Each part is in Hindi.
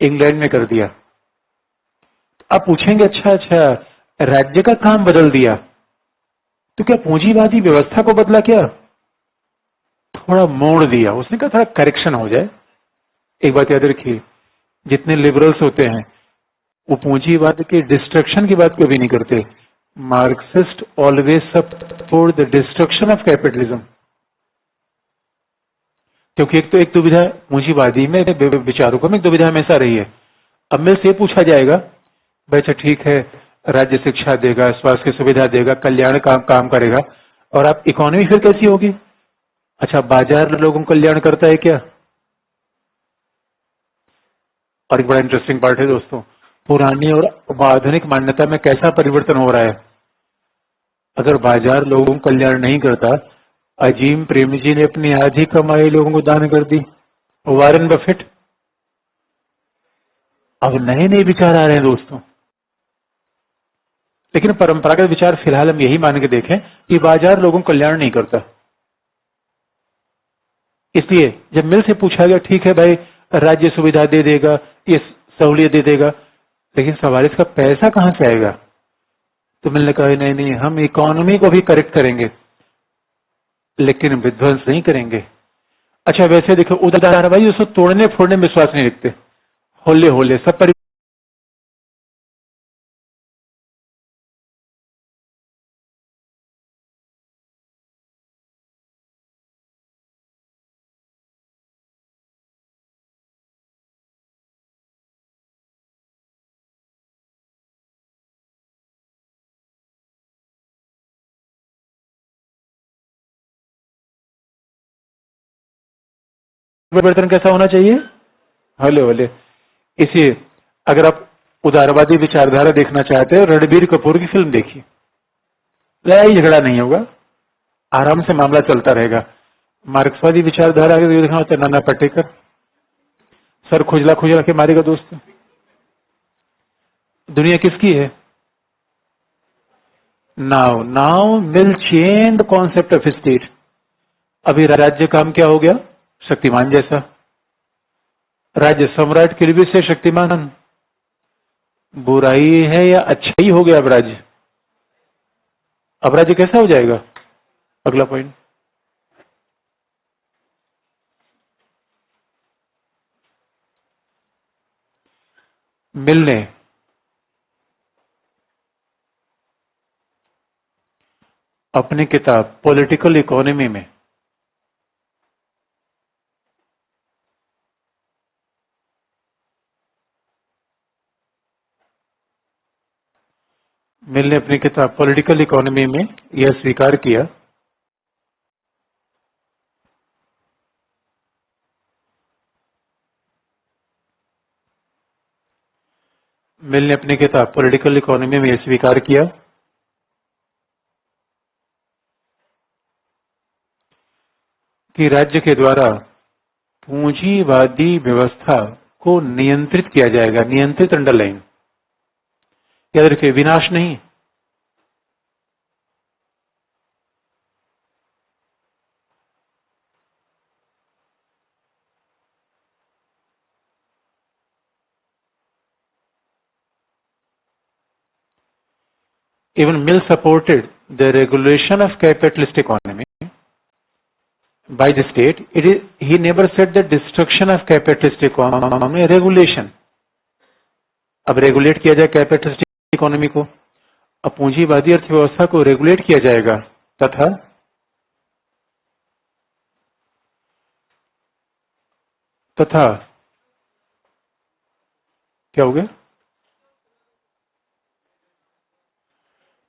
इंग्लैंड में कर दिया। आप पूछेंगे अच्छा अच्छा, राज्य का काम बदल दिया तो क्या पूंजीवादी व्यवस्था को बदला क्या? थोड़ा मोड़ दिया उसने, कहा थोड़ा करेक्शन हो जाए। एक बात याद रखिए, जितने लिबरल्स होते हैं वो पूंजीवाद के डिस्ट्रक्शन की बात कभी नहीं करते। Marxist always support the destruction of capitalism. क्योंकि एक दुविधा पूंजीवादी में विचारकों में एक दुविधा हमेशा रही है। अब मेरे से पूछा जाएगा भाई अच्छा ठीक है, राज्य शिक्षा देगा, स्वास्थ्य की सुविधा देगा, कल्याण काम करेगा, और आप इकोनॉमी फिर कैसी होगी? अच्छा बाजार लोगों को कल्याण करता है क्या? और एक बड़ा इंटरेस्टिंग पार्ट है दोस्तों, पुरानी और आधुनिक मान्यता में कैसा परिवर्तन हो रहा है। अगर बाजार लोगों को कल्याण नहीं करता, अजीम प्रेमजी ने अपनी आधी कमाई लोगों को दान कर दी, वारेन बफेट। अब नए नए विचार आ रहे हैं दोस्तों, लेकिन परंपरागत विचार फिलहाल हम यही मान के देखें कि बाजार लोगों को कल्याण नहीं करता। इसलिए जब मिल से पूछा गया ठीक है भाई राज्य सुविधा दे देगा, ये सहूलियत दे देगा, लेकिन सवाल इसका पैसा कहां से आएगा? तो मिल ने कहा नहीं नहीं, हम इकोनॉमी को भी करेक्ट करेंगे लेकिन विध्वंस नहीं करेंगे। अच्छा वैसे देखो उदार भाई उसको तोड़ने फोड़ने में विश्वास नहीं रखते, होले होले सब परिवर्तन कैसा होना चाहिए, होले होले। इसी अगर आप उदारवादी विचारधारा देखना चाहते हैं, रणबीर कपूर की फिल्म देखिए, लड़ाई झगड़ा नहीं होगा, आराम से मामला चलता रहेगा। मार्क्सवादी विचारधारा अगर देखना होता है, नाना पाटेकर सर खुजला खुजला के मारेगा दोस्त। दुनिया किसकी है? Now now mill change the concept of state. अभी राज्य काम क्या हो गया? शक्तिमान जैसा। राज्य सम्राट के लिए भी से शक्तिमान बुराई है या अच्छाई हो गया अब राज्य? अब राज्य कैसा हो जाएगा? अगला पॉइंट, मिल ने अपनी किताब पॉलिटिकल इकोनॉमी में मिल ने अपनी किताब पॉलिटिकल इकोनॉमी में यह स्वीकार किया मिल ने अपनी किताब पॉलिटिकल इकोनॉमी में यह स्वीकार किया कि राज्य के द्वारा पूंजीवादी व्यवस्था को नियंत्रित किया जाएगा। नियंत्रित अंडरलाइन, याद रखिए, विनाश नहीं। Even Mill supported the regulation of capitalist economy by the state. He never said the destruction of capitalist economy, regulation. अब रेगुलेट किया जाए कैपिटलिस्ट इकोनॉमी को, अब पूंजीवादी अर्थव्यवस्था को रेगुलेट किया जाएगा, तथा तथा क्या हो गया?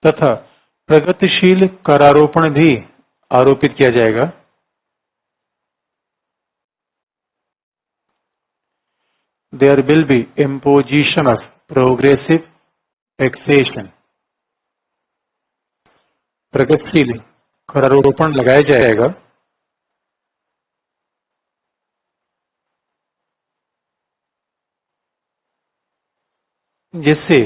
तथा प्रगतिशील करारोपण भी आरोपित किया जाएगा। There will be imposition of progressive taxation. प्रगतिशील करारोपण लगाया जाएगा जिससे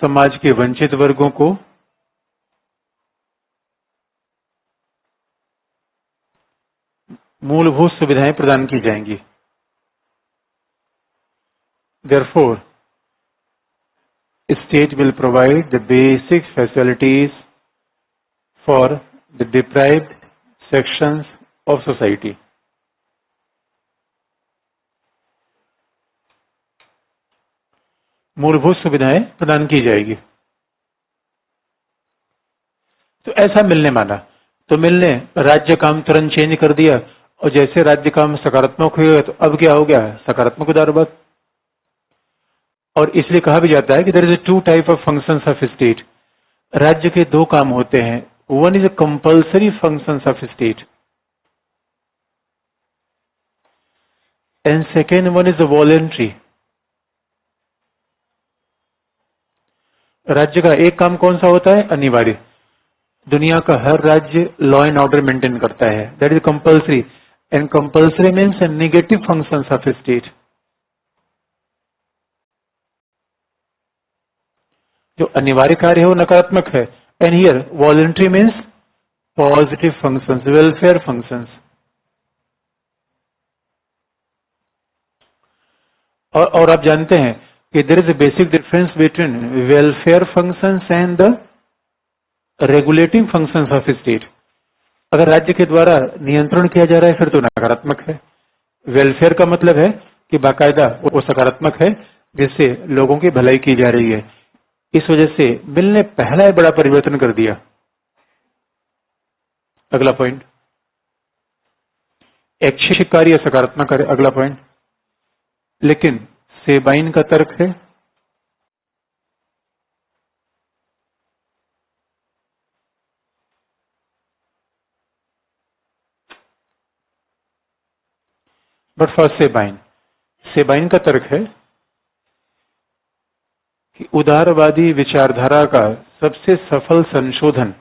समाज के वंचित वर्गों को मूलभूत सुविधाएं प्रदान की जाएंगी। Therefore, state will provide the basic facilities for the deprived sections of society. मूलभूत सुविधाएं प्रदान की जाएगी। तो ऐसा मिलने माना, तो मिलने राज्य काम तुरंत चेंज कर दिया, और जैसे राज्य काम सकारात्मक हुआ तो अब क्या हो गया, सकारात्मक उदारवाद। और इसलिए कहा भी जाता है कि there is 2 type of functions of state. राज्य के 2 काम होते हैं, one is compulsory functions of state and second one is voluntary. राज्य का एक काम कौन सा होता है, अनिवार्य। दुनिया का हर राज्य लॉ एंड ऑर्डर मेंटेन करता है, that is compulsory, and compulsory means negative functions of state. जो अनिवार्य कार्य है वो नकारात्मक है, and here voluntary means positive functions, welfare functions. और आप जानते हैं कि there is a basic difference between welfare functions and the regulating functions of state. अगर राज्य के द्वारा नियंत्रण किया जा रहा है फिर तो नकारात्मक है। वेलफेयर का मतलब है कि बाकायदा वो सकारात्मक है, जिससे लोगों की भलाई की जा रही है। इस वजह से बिल ने पहला बड़ा परिवर्तन कर दिया। अगला पॉइंट, ऐच्छिक कार्य सकारात्मक कार्य। अगला पॉइंट, लेकिन सेबाइन का तर्क है बट फॉर सेबाइन का तर्क है कि उदारवादी विचारधारा का सबसे सफल संशोधन,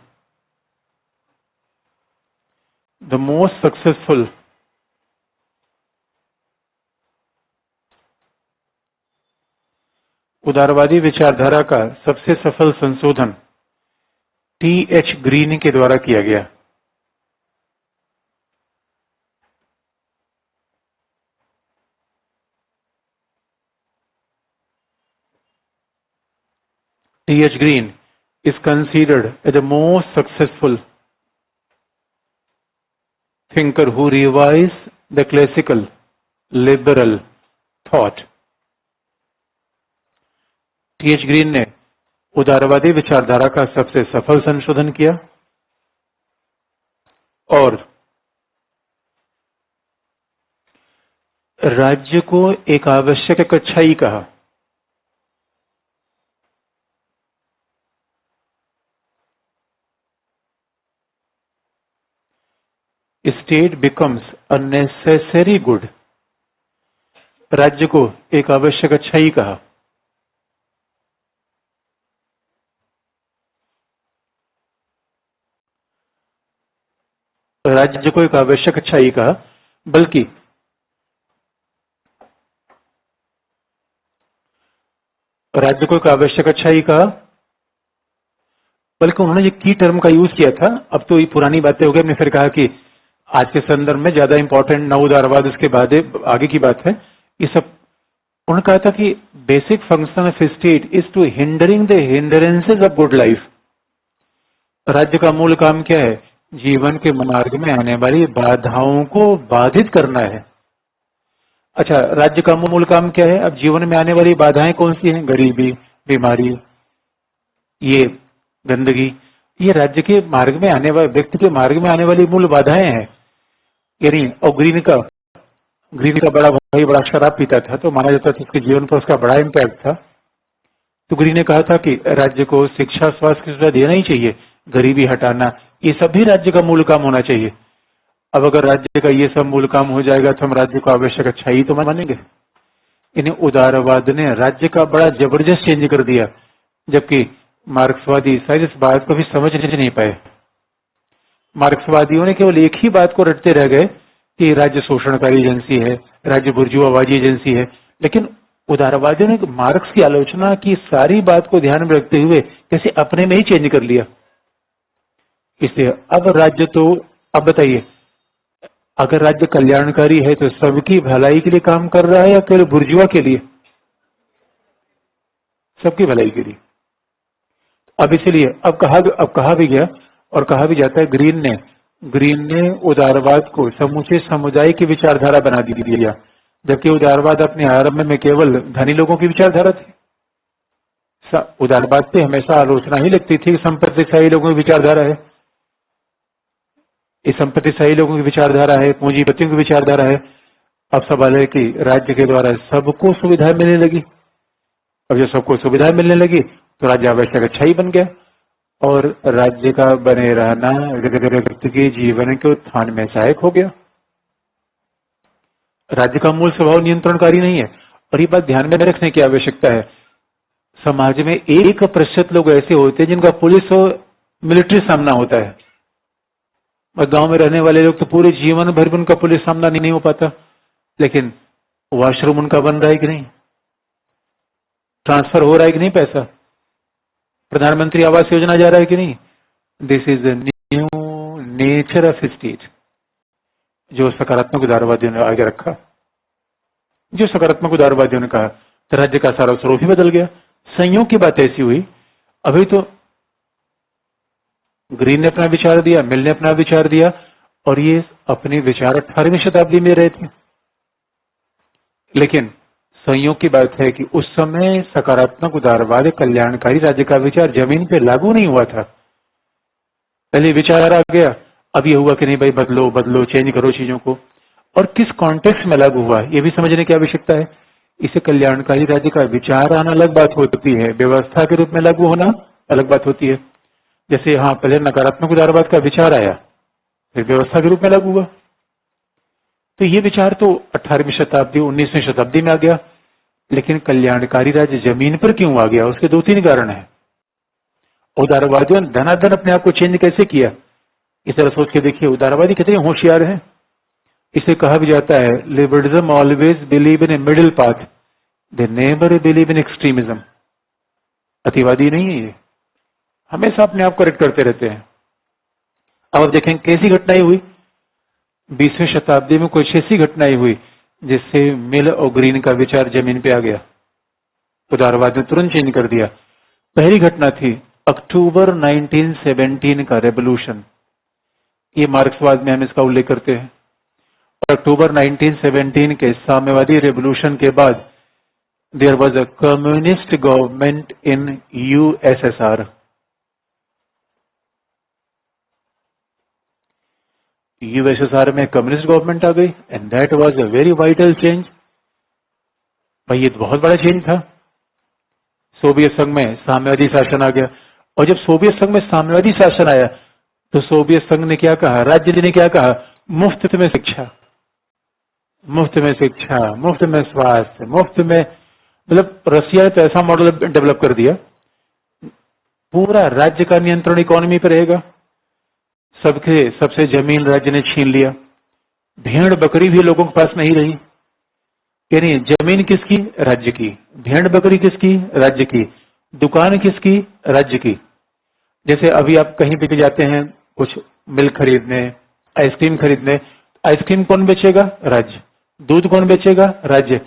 द मोस्ट सक्सेसफुल उदारवादी विचारधारा का सबसे सफल संशोधन टी.एच. ग्रीन के द्वारा किया गया। T.H. Green is considered as the most successful thinker who revised the classical liberal thought. T.H. Green ने उदारवादी विचारधारा का सबसे सफल संशोधन किया और राज्य को एक आवश्यक अच्छाई कहा। State becomes a necessary good. राज्य को एक आवश्यक अच्छाई कहा। राज्य को एक आवश्यक अच्छाई कहा, बल्कि राज्य को एक आवश्यक अच्छाई कहा, बल्कि उन्होंने ये की टर्म का यूज किया था। अब तो ये पुरानी बातें हो गई, हमने फिर कहा कि आज के संदर्भ में ज्यादा इंपॉर्टेंट न उदारवाद, उसके बाद आगे की बात है। ये सब उन्होंने कहा था कि basic function of state is to hindering the hindrances of good life. राज्य का मूल काम क्या है, जीवन के मार्ग में आने वाली बाधाओं को बाधित करना है। अच्छा, राज्य का मूल काम क्या है, अब जीवन में आने वाली बाधाएं कौन सी हैं, गरीबी, बीमारी, ये गंदगी, ये राज्य के मार्ग में आने वाले, व्यक्ति के मार्ग में आने वाली मूल बाधाएं हैं। यानी और ग्रीन का बड़ा भाई बड़ा शराब पीता था, तो माना जाता था उसके जीवन पर उसका बड़ा इम्पैक्ट था। तो ग्रीन ने कहा था कि राज्य को शिक्षा, स्वास्थ्य की सुविधा देना ही चाहिए, गरीबी हटाना, ये सभी राज्य का मूल काम होना चाहिए। अब अगर राज्य का ये सब मूल काम हो जाएगा तो हम राज्य को आवश्यक अच्छाई तो मानेंगे। इन्हें उदारवाद ने राज्य का बड़ा जबरदस्त चेंज कर दिया, जबकि मार्क्सवादी शायद इस बात को भी समझ नहीं पाए। मार्क्सवादियों ने केवल एक ही बात को रटते रह गए कि राज्य शोषणकारी एजेंसी है, राज्य बुर्जुआवादी एजेंसी है, लेकिन उदारवादियों ने मार्क्स की आलोचना की सारी बात को ध्यान में रखते हुए कैसे अपने में ही चेंज कर लिया। इसलिए अब राज्य तो, अब बताइए, अगर राज्य कल्याणकारी है तो सबकी भलाई के लिए काम कर रहा है या केवल बुर्जुआ के लिए? सबकी भलाई के लिए। अब इसलिए अब कहा भी गया और कहा भी जाता है, ग्रीन ने उदारवाद को समूचे समुदाय की विचारधारा बना दी दिया, जबकि उदारवाद अपने आरंभ में केवल धनी लोगों की विचारधारा थी। उदारवाद से हमेशा आलोचना ही लगती थी कि संपत्तिशाही लोगों की विचारधारा है, इस संपत्तिशाही लोगों की विचारधारा है, पूंजीपतियों की विचारधारा है। अब सवाल है कि राज्य के द्वारा सबको सुविधाएं मिलने लगी। अब जब सबको सुविधाएं मिलने लगी तो राज्य आवश्यक अच्छा ही बन गया और राज्य का बने रहना व्यक्ति के जीवन के उत्थान में सहायक हो गया। राज्य का मूल स्वभाव नियंत्रणकारी नहीं है। और ये बात ध्यान में रखने की आवश्यकता है, समाज में 1% लोग ऐसे होते हैं जिनका पुलिस और मिलिट्री सामना होता है, और गांव में रहने वाले लोग तो पूरे जीवन भर भी उनका पुलिस सामना नहीं हो पाता। लेकिन वॉशरूम उनका बन रहा है कि नहीं, ट्रांसफर हो रहा है कि नहीं पैसा, प्रधानमंत्री आवास योजना जा रहा है कि नहीं। This is the new nature of state, जो सकारात्मक उदारवादियों ने आगे रखा, जो सकारात्मक उदारवादियों ने कहा, तो राज्य का सारा स्वरूप ही बदल गया। संयोग की बात ऐसी हुई, अभी तो ग्रीन ने अपना विचार दिया, मिल ने अपना विचार दिया, और ये अपने विचार 18वीं शताब्दी में रहे थे। लेकिन संयोग की बात है कि उस समय सकारात्मक उदारवाद कल्याणकारी राज्य का विचार जमीन पे लागू नहीं हुआ था। पहले विचार आ गया, अब ये हुआ कि नहीं भाई बदलो बदलो, चेंज करो चीजों को, और किस कॉन्टेक्स्ट में लागू हुआ ये भी समझने की आवश्यकता है। इसे कल्याणकारी राज्य का विचार आना अलग बात होती है, व्यवस्था के रूप में लागू होना अलग बात होती है। जैसे यहाँ पहले नकारात्मक उदारवाद का विचार आया, फिर व्यवस्था के रूप में लागू हुआ। तो ये विचार तो 18वीं शताब्दी 19वीं शताब्दी में आ गया, लेकिन कल्याणकारी राज्य जमीन पर क्यों आ गया, उसके 2-3 कारण है। उदारवादियों ने धनाधन अपने आप को चेंज कैसे किया, इस तरह सोच के देखिए। उदारवादी कितने होशियार हैं। इसे कहा भी जाता है, liberalism always believe in a middle path, they never believe in extremism. अतिवादी नहीं है ये, हमेशा अपने आप करेक्ट करते रहते हैं। अब आप देखें कैसी घटनाएं हुई 20वीं शताब्दी में, कुछ ऐसी घटनाएं हुई जिससे मिल और ग्रीन का विचार जमीन पे आ गया, उदारवाद ने तुरंत चेंज कर दिया। पहली घटना थी अक्टूबर 1917 का रेवोल्यूशन। ये मार्क्सवाद में हम इसका उल्लेख करते हैं। और अक्टूबर 1917 के साम्यवादी रेवोल्यूशन के बाद there was a communist government in USSR. USSR में कम्युनिस्ट गवर्नमेंट आ गई, and that was a very vital change. भाई ये तो बहुत बड़ा चेंज था। सोवियत संघ में साम्यवादी शासन आ गया, और जब सोवियत संघ में साम्यवादी शासन आया तो सोवियत संघ ने क्या कहा, राज्य ने क्या कहा, मुफ्त में शिक्षा, मुफ्त में शिक्षा, मुफ्त में स्वास्थ्य, मुफ्त में, मतलब रसिया ने तो ऐसा मॉडल डेवलप कर दिया, पूरा राज्य का नियंत्रण इकोनॉमी पर रहेगा। सबके सबसे जमीन राज्य ने छीन लिया, भेड़ बकरी भी लोगों के पास नहीं रही। यानी जमीन किसकी, राज्य की, भेड़ बकरी किसकी, राज्य की, दुकान किसकी, राज्य की। जैसे अभी आप कहीं भी जाते हैं कुछ मिल्क खरीदने, आइसक्रीम खरीदने, आइसक्रीम कौन बेचेगा, राज्य। दूध कौन बेचेगा, राज्य।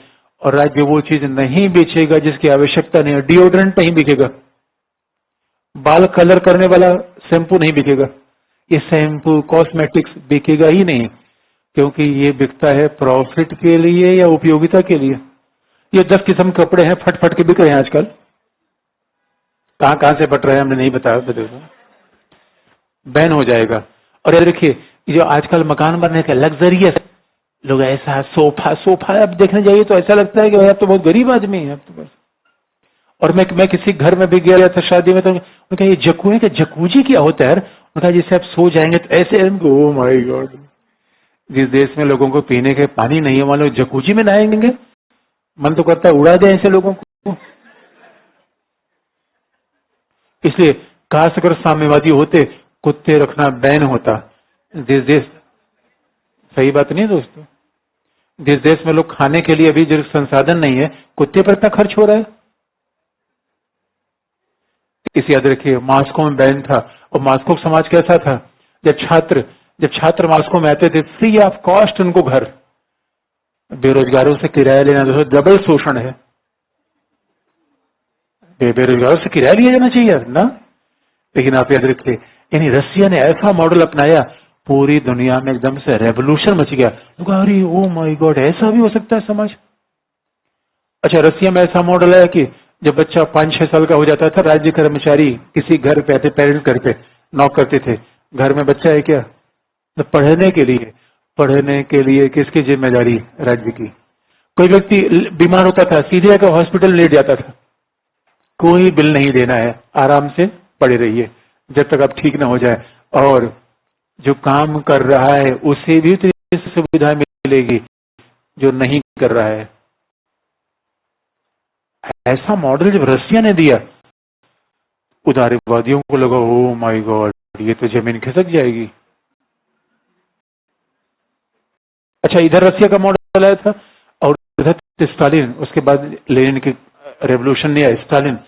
और राज्य वो चीज नहीं बेचेगा जिसकी आवश्यकता नहीं है। डिओड्रेंट नहीं बिकेगा, बाल कलर करने वाला शैम्पू नहीं बिकेगा, ये शैम्पू कॉस्मेटिक्स बिकेगा ही नहीं, क्योंकि ये बिकता है प्रॉफिट के लिए या उपयोगिता के लिए। ये 10 किस्म के कपड़े हैं, फट फट के बिक रहे हैं आजकल। कहां कहां से बट रहे हैं हमने नहीं बताया, बैन हो जाएगा। और ये देखिए जो आजकल मकान बनने का लग्जरियस लोग, ऐसा सोफा सोफा अब देखने जाइए तो ऐसा लगता है कि भाई आप तो बहुत गरीब आदमी है, आप तो बस। और मैं किसी घर में भी गया था शादी में, तो उनका ये जकू है कि जकूजी क्या होता है, उनका जिससे आप सो जाएंगे तो ऐसे, ओ माय गॉड। जिस देश में लोगों को पीने के पानी नहीं है वहां लोग जकूजी में नहाएंगे, मन तो करता है उड़ा दे ऐसे लोगों को। इसलिए काश अगर साम्यवादी होते, कुत्ते रखना बैन होता। जिस देश, सही बात नहीं दोस्तों, जिस देश में लोग खाने के लिए अभी जो संसाधन नहीं है, कुत्ते पर इतना खर्च हो रहा है। इसे याद रखिए, मास्को में बैन था। और मास्को समाज कैसा था, जब छात्र जब छात्र मॉस्को में आते थे फ्री ऑफ कॉस्ट उनको घर, बेरोजगारों से किराया लेना तो डबल शोषण है। बेरोजगारों से किराया लिया जाना चाहिए ना। लेकिन आप याद रखिए, यानी रसिया ने ऐसा मॉडल अपनाया, पूरी दुनिया में एकदम से रेवोल्यूशन मच गया। अरे ओ माय गॉड, ऐसा भी हो सकता है समाज। अच्छा, रसिया में ऐसा मॉडल है कि जब बच्चा 5-6 साल का हो जाता था, राज्य कर्मचारी किसी घर पे आते, पेरेंट्स घर पे नॉक करते थे, घर में बच्चा है क्या? तो पढ़ने के लिए किसकी जिम्मेदारी? राज्य की। कोई व्यक्ति बीमार होता था, सीधे आकर हॉस्पिटल लेट जाता था, कोई बिल नहीं देना है, आराम से पड़े रहिए जब तक आप ठीक ना हो जाए, और जो काम कर रहा है उसे भी तो सुविधा मिलेगी जो नहीं कर रहा है। ऐसा मॉडल जब रसिया ने दिया, उदारवादियों को लगा ओ माय गॉड, ये तो जमीन खिसक जाएगी। अच्छा, इधर रसिया का मॉडल आया था, और इधर स्टालिन, उसके बाद लेनिन की रेवोल्यूशन नहीं आया, स्टालिन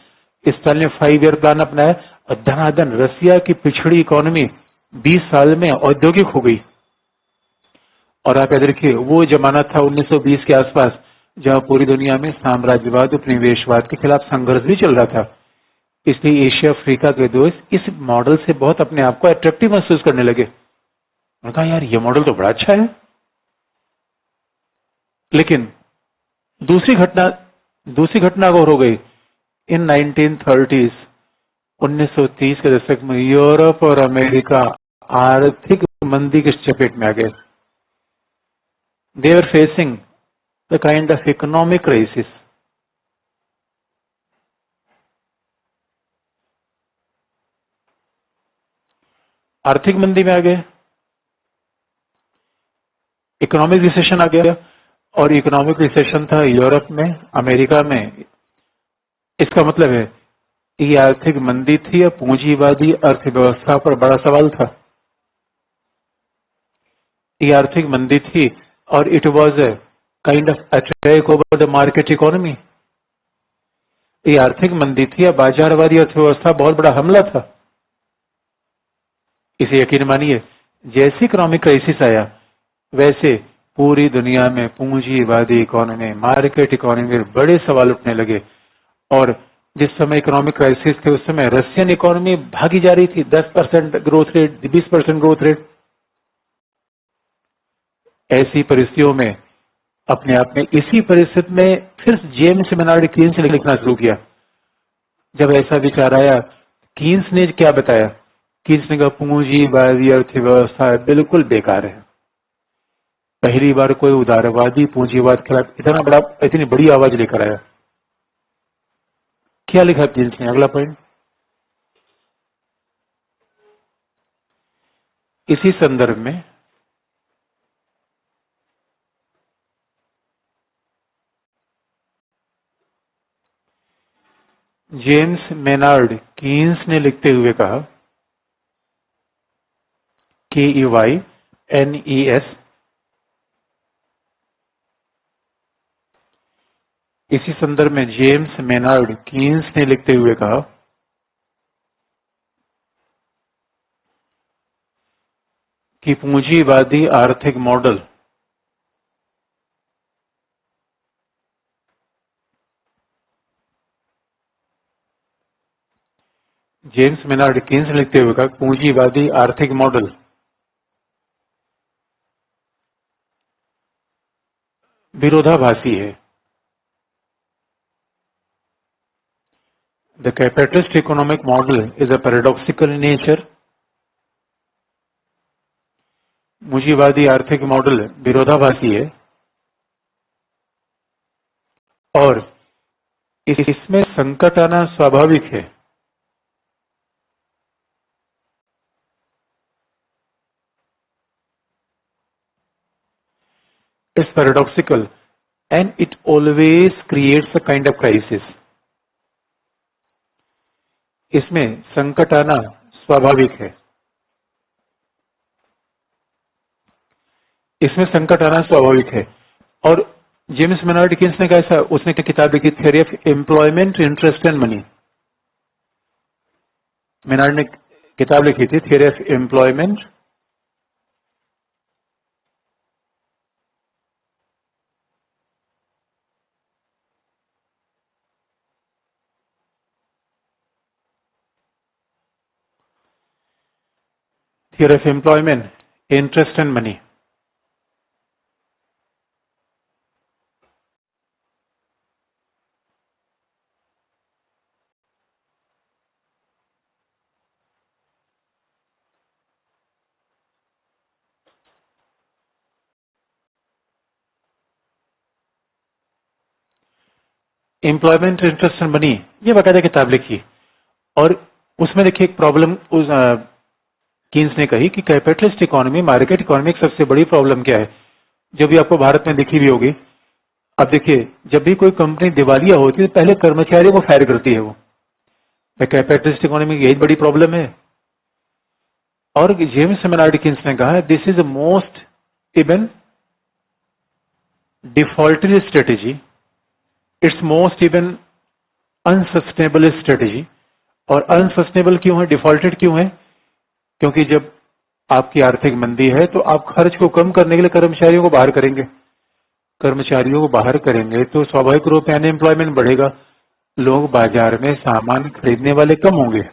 ने 5 ईयर प्लान अपनाया, और धनाधन रसिया की पिछड़ी इकोनॉमी 20 साल में औद्योगिक हो गई। और आप याद रखिए, वो जमाना था 1920 के आसपास, जहां पूरी दुनिया में साम्राज्यवाद, उपनिवेशवाद के खिलाफ संघर्ष भी चल रहा था। इसलिए एशिया अफ्रीका के दोस्त इस मॉडल से बहुत अपने आप को अट्रैक्टिव महसूस करने लगे। उन्होंने कहा यार, ये मॉडल तो बड़ा अच्छा है। लेकिन दूसरी घटना और हो गई इन 1930s, 1930 के दशक में यूरोप और अमेरिका आर्थिक मंदी की चपेट में आ गए। They are facing the kind of economic crisis. आर्थिक मंदी में आ गए, इकोनॉमिक रिसेशन आ गया, और इकोनॉमिक रिसेशन था यूरोप में, अमेरिका में। इसका मतलब है ये आर्थिक मंदी थी या पूंजीवादी अर्थव्यवस्था पर बड़ा सवाल था। ये आर्थिक मंदी थी और it was a kind of attack over the market economy. ये आर्थिक मंदी थी या बाजारवादी अर्थव्यवस्था बहुत बड़ा हमला था। इसे यकीन मानिए, जैसे इकोनॉमिक क्राइसिस आया, वैसे पूरी दुनिया में पूंजीवादी इकोनॉमी, मार्केट इकोनॉमी में बड़े सवाल उठने लगे। और जिस समय इकोनॉमिक क्राइसिस थे, उस समय रशियन इकोनॉमी भागी जा रही थी, 10% ग्रोथ रेट, 20% ग्रोथ रेट। ऐसी परिस्थितियों में अपने आप में, इसी परिस्थिति में फिर जेम्स मेनार्ड कीन्स ने लिखना शुरू किया। जब ऐसा विचार आया, कीन्स ने क्या बताया? कीन्स ने कहा पूंजीवादी अर्थव्यवस्था बिल्कुल बेकार है। पहली बार कोई उदारवादी पूंजीवाद के खिलाफ इतनी बड़ी आवाज लेकर आया। क्या लिखा कीन्स ने? अगला पॉइंट, इसी संदर्भ में जेम्स मेनार्ड कीन्स ने लिखते हुए कहा, KEYNES, इसी संदर्भ में जेम्स मेनार्ड कीन्स ने लिखते हुए कहा कि पूंजीवादी आर्थिक मॉडल जेम्स मेनार्ड कीन्स ने लिखते हुए कहा, पूंजीवादी आर्थिक मॉडल विरोधाभासी है। The capitalist economic model is a paradoxical in nature. पूंजीवादी आर्थिक मॉडल विरोधाभासी है और इसमें संकट आना स्वाभाविक है। It's paradoxical and it always creates a kind of crisis. इसमें संकट आना स्वाभाविक है, इसमें संकट आना स्वाभाविक है। और जेम्स मेनार्ड कीन्स ने कैसा, उसने क्या किताब लिखी, theory of employment, interest and money. Maynard ने किताब लिखी थी, theory of employment, theory of employment, interest and money. Employment, interest and money, ये बाकायदा किताब लिखी और उसमें देखिए एक प्रॉब्लम उस कीन्स ने कही कि कैपिटलिस्ट इकोनॉमी, मार्केट इकोनॉमी की सबसे बड़ी प्रॉब्लम क्या है, जो भी आपको भारत में दिखी भी होगी। अब देखिए, जब भी कोई कंपनी दिवालिया होती है तो पहले कर्मचारियों को फायर करती है वो। कैपिटलिस्ट इकोनॉमी की यही बड़ी प्रॉब्लम है। और जेम्स मेनार्ड कीन्स ने कहा this is the most even defaultery strategy, it's most even unsustainable strategy. और अनसस्टेनेबल क्यों है, डिफॉल्टेड क्यों है? क्योंकि जब आपकी आर्थिक मंदी है तो आप खर्च को कम करने के लिए कर्मचारियों को बाहर करेंगे। कर्मचारियों को बाहर करेंगे तो स्वाभाविक रूप से अनएम्प्लॉयमेंट बढ़ेगा, लोग बाजार में सामान खरीदने वाले कम होंगे।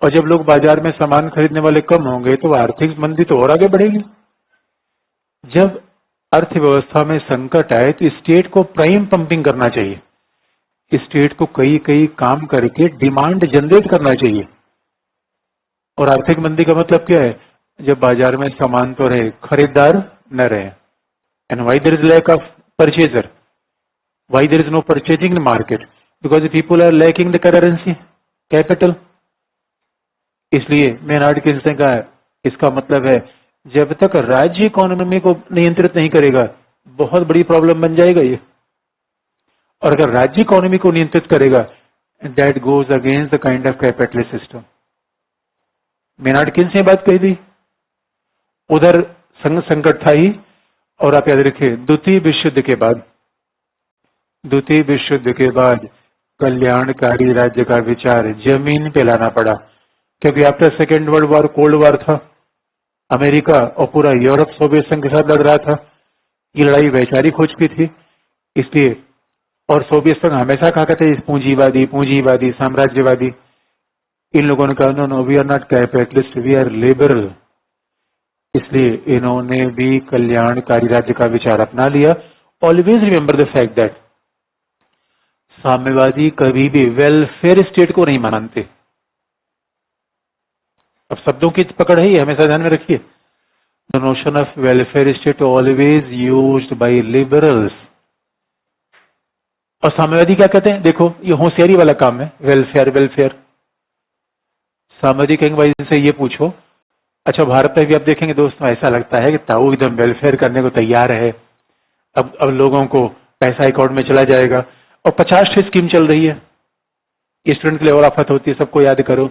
और जब लोग बाजार में सामान खरीदने वाले कम होंगे तो आर्थिक मंदी तो और आगे बढ़ेगी। जब अर्थव्यवस्था में संकट आए तो स्टेट को प्राइम पंपिंग करना चाहिए, स्टेट को कई कई काम करके डिमांड जनरेट करना चाहिए। और आर्थिक मंदी का मतलब क्या है? जब बाजार में सामान तो रहे, खरीदार न रहे। And why there is lack of purchaser, why there is no purchasing in market, because people are lacking the currency capital. इसलिए मेनार्ड कीन्स ने कहा इसका मतलब है जब तक राज्य इकोनॉमी को नियंत्रित नहीं करेगा बहुत बड़ी प्रॉब्लम बन जाएगा ये। और अगर राज्य इकोनॉमी को नियंत्रित करेगा that goes against the kind of capitalist system. Maynard Keynes ने बात कही थी, उधर संकट था ही। और आप याद रखिए द्वितीय विश्व युद्ध के बाद कल्याणकारी राज्य का विचार जमीन पे लाना पड़ा, क्योंकि after second world war cold war था, अमेरिका और पूरा यूरोप सोवियत संघ के साथ लड़ रहा था। ये लड़ाई वैचारिक हो चुकी थी, इसलिए। और सोवियत संघ हमेशा कहा करते पूंजीवादी पूंजीवादी साम्राज्यवादी। इन लोगों ने कहा no no we are not capitalist, we are liberal. इसलिए इन्होंने भी कल्याणकारी राज्य का विचार अपना लिया। Always remember the fact that साम्यवादी कभी भी वेलफेयर स्टेट को नहीं मानते। अब शब्दों की पकड़ है, ये हमेशा ध्यान में रखिए। The notion of welfare state always used by liberals. और साम्यवादी क्या कहते हैं? देखो ये होशियारी वाला काम है, वेलफेयर वेलफेयर। साम्यवादी कहेंगे भाई इनसे ये पूछो, अच्छा भारत में भी आप देखेंगे दोस्तों ऐसा लगता है कि ताऊ एकदम वेलफेयर करने को तैयार है। अब लोगों को पैसा अकाउंट में चला जाएगा और 50 स्कीम चल रही है, स्टूडेंट के लिए और आफत होती है, सबको याद करो,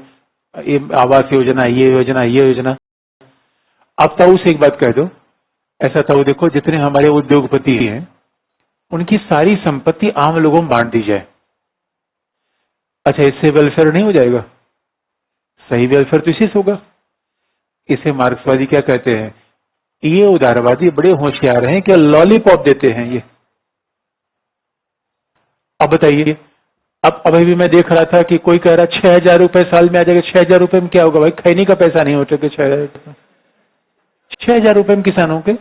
ये आवास योजना, ये योजना, ये योजना। अब ताऊ से एक बात कह दो, ऐसा ताऊ देखो जितने हमारे उद्योगपति हैं उनकी सारी संपत्ति आम लोगों में बांट दी जाए। अच्छा इससे वेलफेयर नहीं हो जाएगा? सही वेलफेयर तो इसी से होगा। इसे मार्क्सवादी क्या कहते हैं? ये उदारवादी बड़े होशियार हैं कि लॉलीपॉप देते हैं ये। अब बताइए, अब अभी मैं देख रहा था कि कोई कह रहा 6,000 रुपए साल में आ जाएगा। 6,000 रुपए में क्या होगा भाई? खैनी का पैसा नहीं होता कि 6,000 रुपए में किसानों के।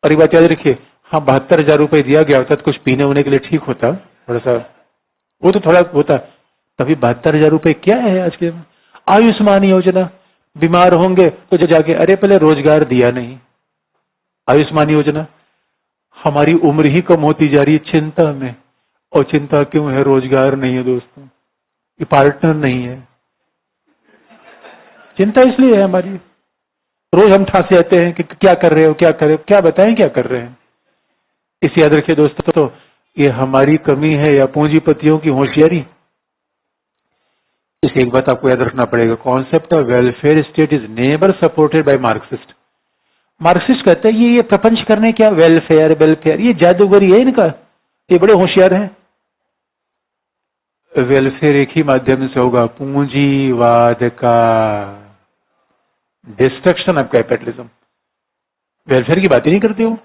और एक बात याद रखिए, हाँ 72,000 रुपए दिया गया होता तो कुछ पीने होने के लिए ठीक होता, थोड़ा सा वो तो थोड़ा होता। तभी 72,000 रुपए क्या है आज के? आयुष्मान योजना, बीमार होंगे तो जो जाके अरे पहले रोजगार दिया नहीं। आयुष्मान योजना, हमारी उम्र ही कम होती जा रही है चिंता में। और चिंता क्यों है? रोजगार नहीं है दोस्तों, ये पार्टनर नहीं है। चिंता इसलिए है हमारी, रोज हम ठासे जाते हैं कि क्या कर रहे हो, क्या कर रहे हो, क्या बताएं क्या कर रहे हैं। इसे याद रखिए दोस्तों, तो ये हमारी कमी है या पूंजीपतियों की होशियारी? इसे एक बात आपको याद रखना पड़ेगा, concept of welfare state is never supported by Marxist. Marxist कहते हैं ये प्रपंच करने क्या वेलफेयर वेलफेयर, ये जादूगरी है इनका, ये बड़े होशियार हैं। वेलफेयर एक ही माध्यम से होगा, पूंजीवाद का, डिस्ट्रक्शन ऑफ कैपिटलिज्म। वेलफेयर की बात ही नहीं करते हो।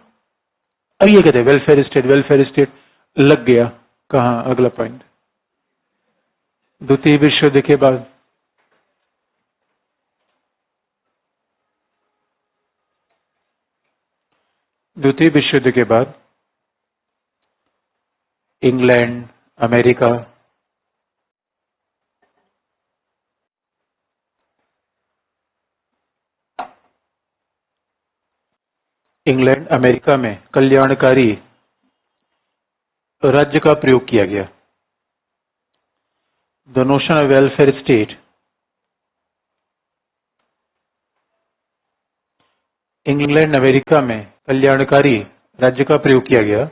अब ये कहते हैं वेलफेयर स्टेट लग गया कहां? अगला पॉइंट, 2य विश्व युद्ध के बाद द्वितीय विश्व युद्ध के बाद इंग्लैंड, अमेरिका, में कल्याणकारी राज्य का प्रयोग किया गया। The notion of welfare state, England, America में कल्याणकारी राज्य का प्रयोग किया गया।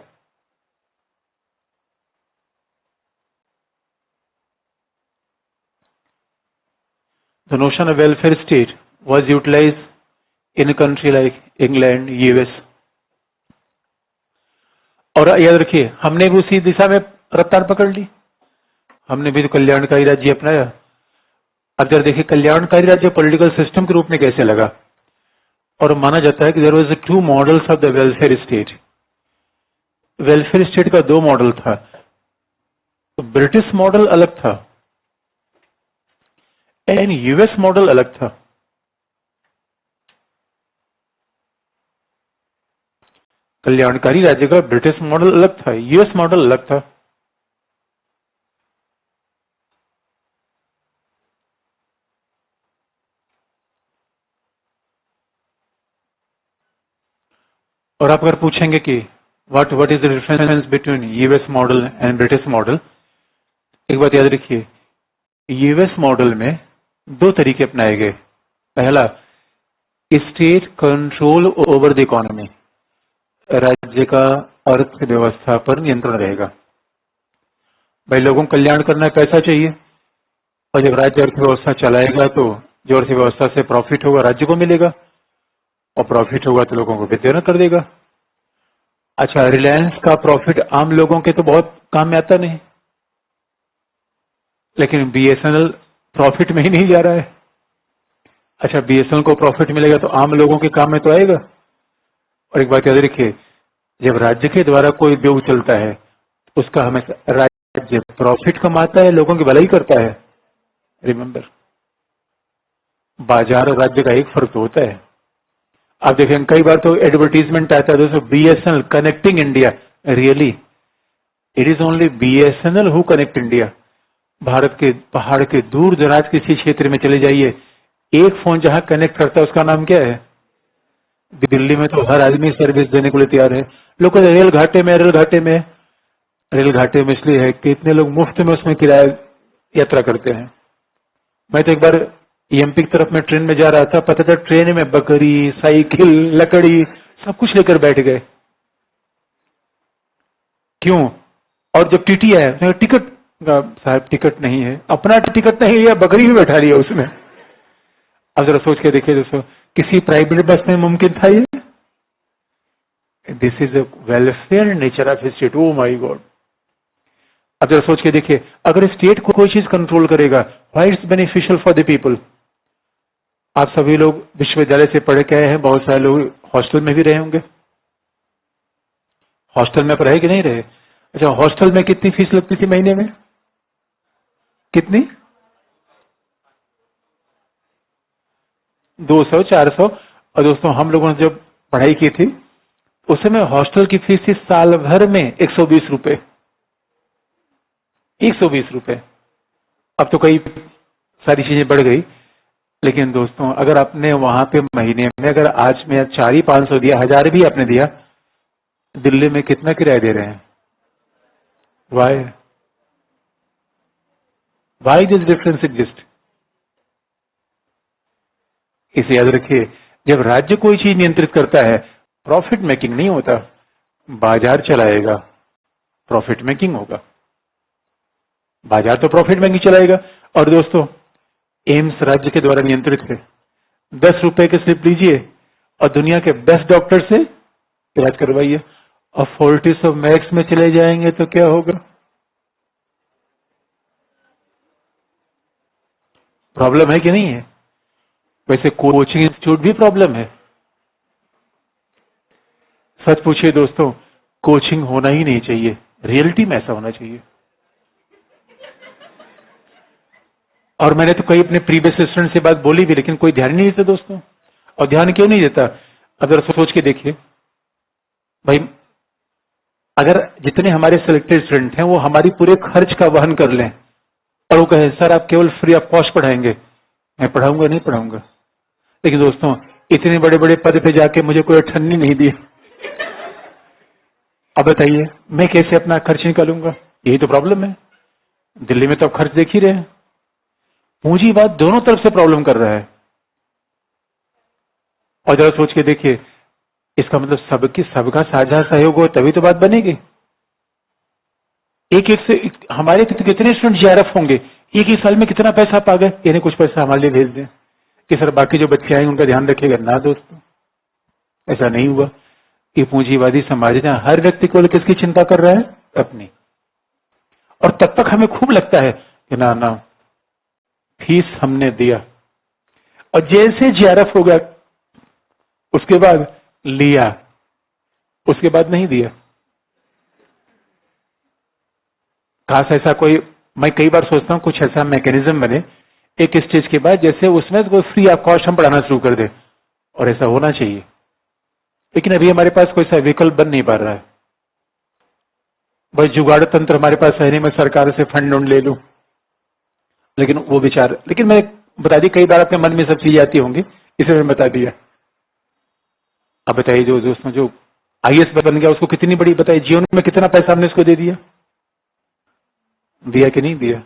The notion of welfare state was utilized in a country like England, US. और याद रखिए, हमने भी उसी दिशा में रफ्तार पकड़ ली, हमने भी तो कल्याणकारी राज्य अपनाया। अब जरा देखिए कल्याणकारी राज्य पॉलिटिकल सिस्टम के रूप में कैसे लगा। और माना जाता है कि there was two models of the welfare state. Welfare state का दो मॉडल था। तो ब्रिटिश मॉडल अलग था एंड यूएस मॉडल अलग था। कल्याणकारी राज्य का ब्रिटिश मॉडल अलग था, यूएस मॉडल अलग था। और आप अगर पूछेंगे कि what is the difference between US model and British model, एक बात याद रखिए, यूएस मॉडल में दो तरीके अपनाए गए। पहला, state control over the economy, राज्य का अर्थव्यवस्था पर नियंत्रण रहेगा। भाई लोगों को कल्याण करना है, पैसा चाहिए, और जब राज्य अर्थव्यवस्था चलाएगा तो जो अर्थव्यवस्था से प्रॉफिट होगा राज्य को मिलेगा, और प्रॉफिट होगा तो लोगों को वितरण कर देगा। अच्छा, रिलायंस का प्रॉफिट आम लोगों के तो बहुत काम में आता नहीं, लेकिन बीएसएनएल प्रॉफिट में ही नहीं जा रहा है। अच्छा, बीएसएनएल को प्रॉफिट मिलेगा तो आम लोगों के काम में तो आएगा। और एक बात याद रखिए, जब राज्य के द्वारा कोई उद्योग चलता है उसका हमेशा राज्य प्रॉफिट कमाता है, लोगों की भलाई करता है। रिमेंबर, बाजार और राज्य का एक फर्क होता है। आप देखें कई बार तो एडवर्टीजमेंट आता है दोस्तों, BSNL connecting India. Really it is only BSNL who connect India. Bharat के पहाड़ के दूर दराज किसी क्षेत्र में चले जाइए, एक फोन जहां कनेक्ट करता है उसका नाम क्या है? दिल्ली में तो हर आदमी सर्विस देने के लिए तैयार है। लोग कहते रेल घाटे में, रेल घाटे में इसलिए है कि इतने लोग मुफ्त में उसमें किराया यात्रा करते हैं। मैं तो एक बार एमपी की तरफ में ट्रेन में जा रहा था, पता था ट्रेन में बकरी, साइकिल, लकड़ी सब कुछ लेकर बैठ गए। क्यों? और जब टीटी आया तो टिकट, साहब टिकट नहीं है, अपना टिकट नहीं है, बकरी भी बैठा लिया उसमें। अब जरा सोच के देखिए दोस्तों, किसी प्राइवेट बस में मुमकिन था ये? This is a welfare nature of state. Oh my God. अब जरा सोच के देखिए, अगर स्टेट को कोई चीज कंट्रोल करेगा, why it's beneficial for the people. आप सभी लोग विश्वविद्यालय से पढ़ के आए हैं, बहुत सारे लोग हॉस्टल में भी रहे होंगे। हॉस्टल में रहे कि नहीं रहे? अच्छा, हॉस्टल में कितनी फीस लगती थी महीने में? कितनी? 200, 400। और दोस्तों हम लोगों ने जब पढ़ाई की थी उस समय हॉस्टल की फीस थी साल भर में 120 रुपए। 120 रुपए। अब तो कई सारी चीजें बढ़ गई, लेकिन दोस्तों अगर आपने वहां पे महीने में अगर आज में 4 ही 500 दिया, 1000 भी आपने दिया, दिल्ली में कितना किराया दे रहे हैं? Why why this difference exist? इसे याद रखिए, जब राज्य कोई चीज नियंत्रित करता है प्रॉफिट मेकिंग नहीं होता, बाजार चलाएगा, प्रॉफिट मेकिंग होगा। बाजार तो प्रॉफिट मेकिंग चलाएगा। और दोस्तों एम्स राज्य के द्वारा नियंत्रित है। 10 रुपए के स्लिप लीजिए और दुनिया के बेस्ट डॉक्टर से इलाज करवाइए। और फोर्टिस ऑफ मैक्स में चले जाएंगे तो क्या होगा? प्रॉब्लम है कि नहीं है? वैसे कोचिंग इंस्टीट्यूट भी प्रॉब्लम है। सच पूछिए दोस्तों, कोचिंग होना ही नहीं चाहिए, रियलिटी में ऐसा होना चाहिए। और मैंने तो कई अपने प्रीवियस स्टूडेंट से बात बोली भी, लेकिन कोई ध्यान नहीं देता दोस्तों। और ध्यान क्यों नहीं देता? अगर सोच के देखिए, भाई अगर जितने हमारे सिलेक्टेड स्टूडेंट हैं वो हमारी पूरे खर्च का वहन कर लें और वो कहे सर आप केवल फ्री ऑफ कॉस्ट पढ़ाएंगे, मैं पढ़ाऊंगा नहीं पढ़ाऊंगा। लेकिन दोस्तों इतने बड़े बड़े पद पे जाके मुझे कोई अठन्नी नहीं दी, अब बताइए मैं कैसे अपना खर्च निकालूंगा? यही तो प्रॉब्लम है। दिल्ली में तो आप खर्च देख ही रहे हैं, पूंजीवाद दोनों तरफ से प्रॉब्लम कर रहा है। और जरा सोच के देखिए, इसका मतलब सबका साझा सहयोग हो तभी तो बात बनेगी। एक एक से हमारे कितने स्टूडेंट जीआरएफ होंगे, एक ही साल में कितना पैसा पा गए, इन्हें कुछ पैसा हमारे लिए भेज दें कि सर बाकी जो बच्चे आएंगे उनका ध्यान रखिएगा। ना दोस्तों, ऐसा नहीं हुआ। ये पूंजीवादी समाज ने हर व्यक्ति को किसकी चिंता कर रहा है? अपनी। और तब तक हमें खूब लगता है कि ना ना फीस हमने दिया, और जैसे जीआरएफ हो गया उसके बाद लिया, उसके बाद नहीं दिया। खास ऐसा कोई, मैं कई बार सोचता हूं कुछ ऐसा मैकेनिज्म बने एक स्टेज के बाद, जैसे उसमें कोई फ्री ऑफ कॉस्ट हम पढ़ाना शुरू कर दे, और ऐसा होना चाहिए। लेकिन अभी हमारे पास कोई सा विकल्प बन नहीं पा रहा है। बस जुगाड़ तंत्र हमारे पास है नहीं, मैं सरकार से फंड ले लूं, लेकिन वो विचार, लेकिन मैं बता दी, कई बार अपने मन में सब चीजें आती होंगी, इसे मैं बता दिया। अब बताइए जो दोस्तों जो आईएएस बन गया उसको कितनी बड़ी, बताइए जीवन में कितना पैसा हमने उसको दे दिया, दिया कि नहीं दिया?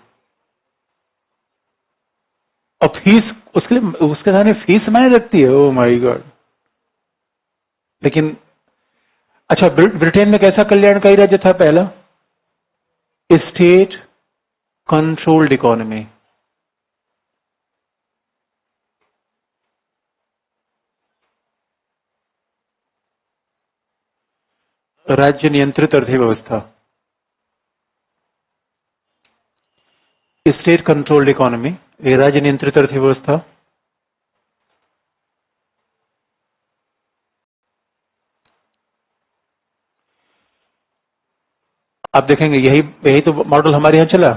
और फीस उसके लिए, उसके सामने फीस मायने रखती है। Oh my God. लेकिन अच्छा, ब्रिटेन में कैसा कल्याणकारी राज्य था पहला? State controlled economy. राज्य नियंत्रित अर्थव्यवस्था, स्टेट कंट्रोल्ड इकोनॉमी, राज्य नियंत्रित अर्थव्यवस्था। आप देखेंगे यही तो मॉडल हमारे यहाँ चला।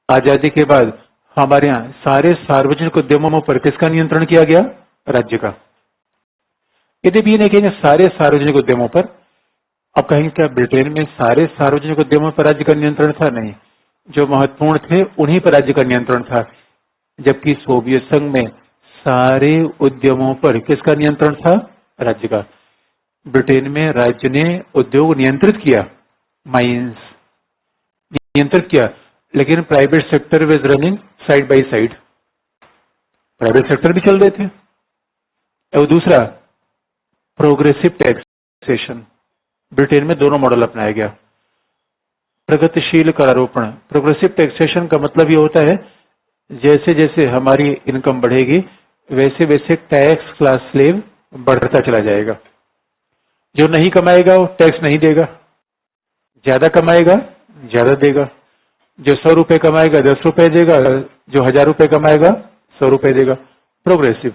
आजादी के बाद हमारे यहाँ सारे सार्वजनिक उद्यमों पर किसका नियंत्रण किया गया? राज्य का। यदि भी नहीं कहेंगे सारे सार्वजनिक उद्यमों पर, अब कहेंगे क्या ब्रिटेन में सारे सार्वजनिक उद्यमों पर राज्य का नियंत्रण था? नहीं, जो महत्वपूर्ण थे उन्हीं पर राज्य का नियंत्रण था। जबकि सोवियत संघ में सारे उद्यमों पर किसका नियंत्रण था? राज्य का। ब्रिटेन में राज्य ने उद्योग नियंत्रित किया, माइंस नियंत्रित किया, लेकिन private sector was running side by side, private sector भी चल रहे थे। और दूसरा प्रोग्रेसिव टैक्सेशन, ब्रिटेन में दोनों मॉडल अपनाया गया। प्रगतिशील करारोपण, प्रोग्रेसिव टैक्सेशन का मतलब ये होता है जैसे जैसे हमारी इनकम बढ़ेगी वैसे वैसे टैक्स क्लास स्लेब बढ़ता चला जाएगा। जो नहीं कमाएगा वो टैक्स नहीं देगा, ज्यादा कमाएगा ज्यादा देगा। जो 100 रुपए कमाएगा 10 रुपए देगा, जो 1000 रुपए कमाएगा 100 रुपए देगा। प्रोग्रेसिव।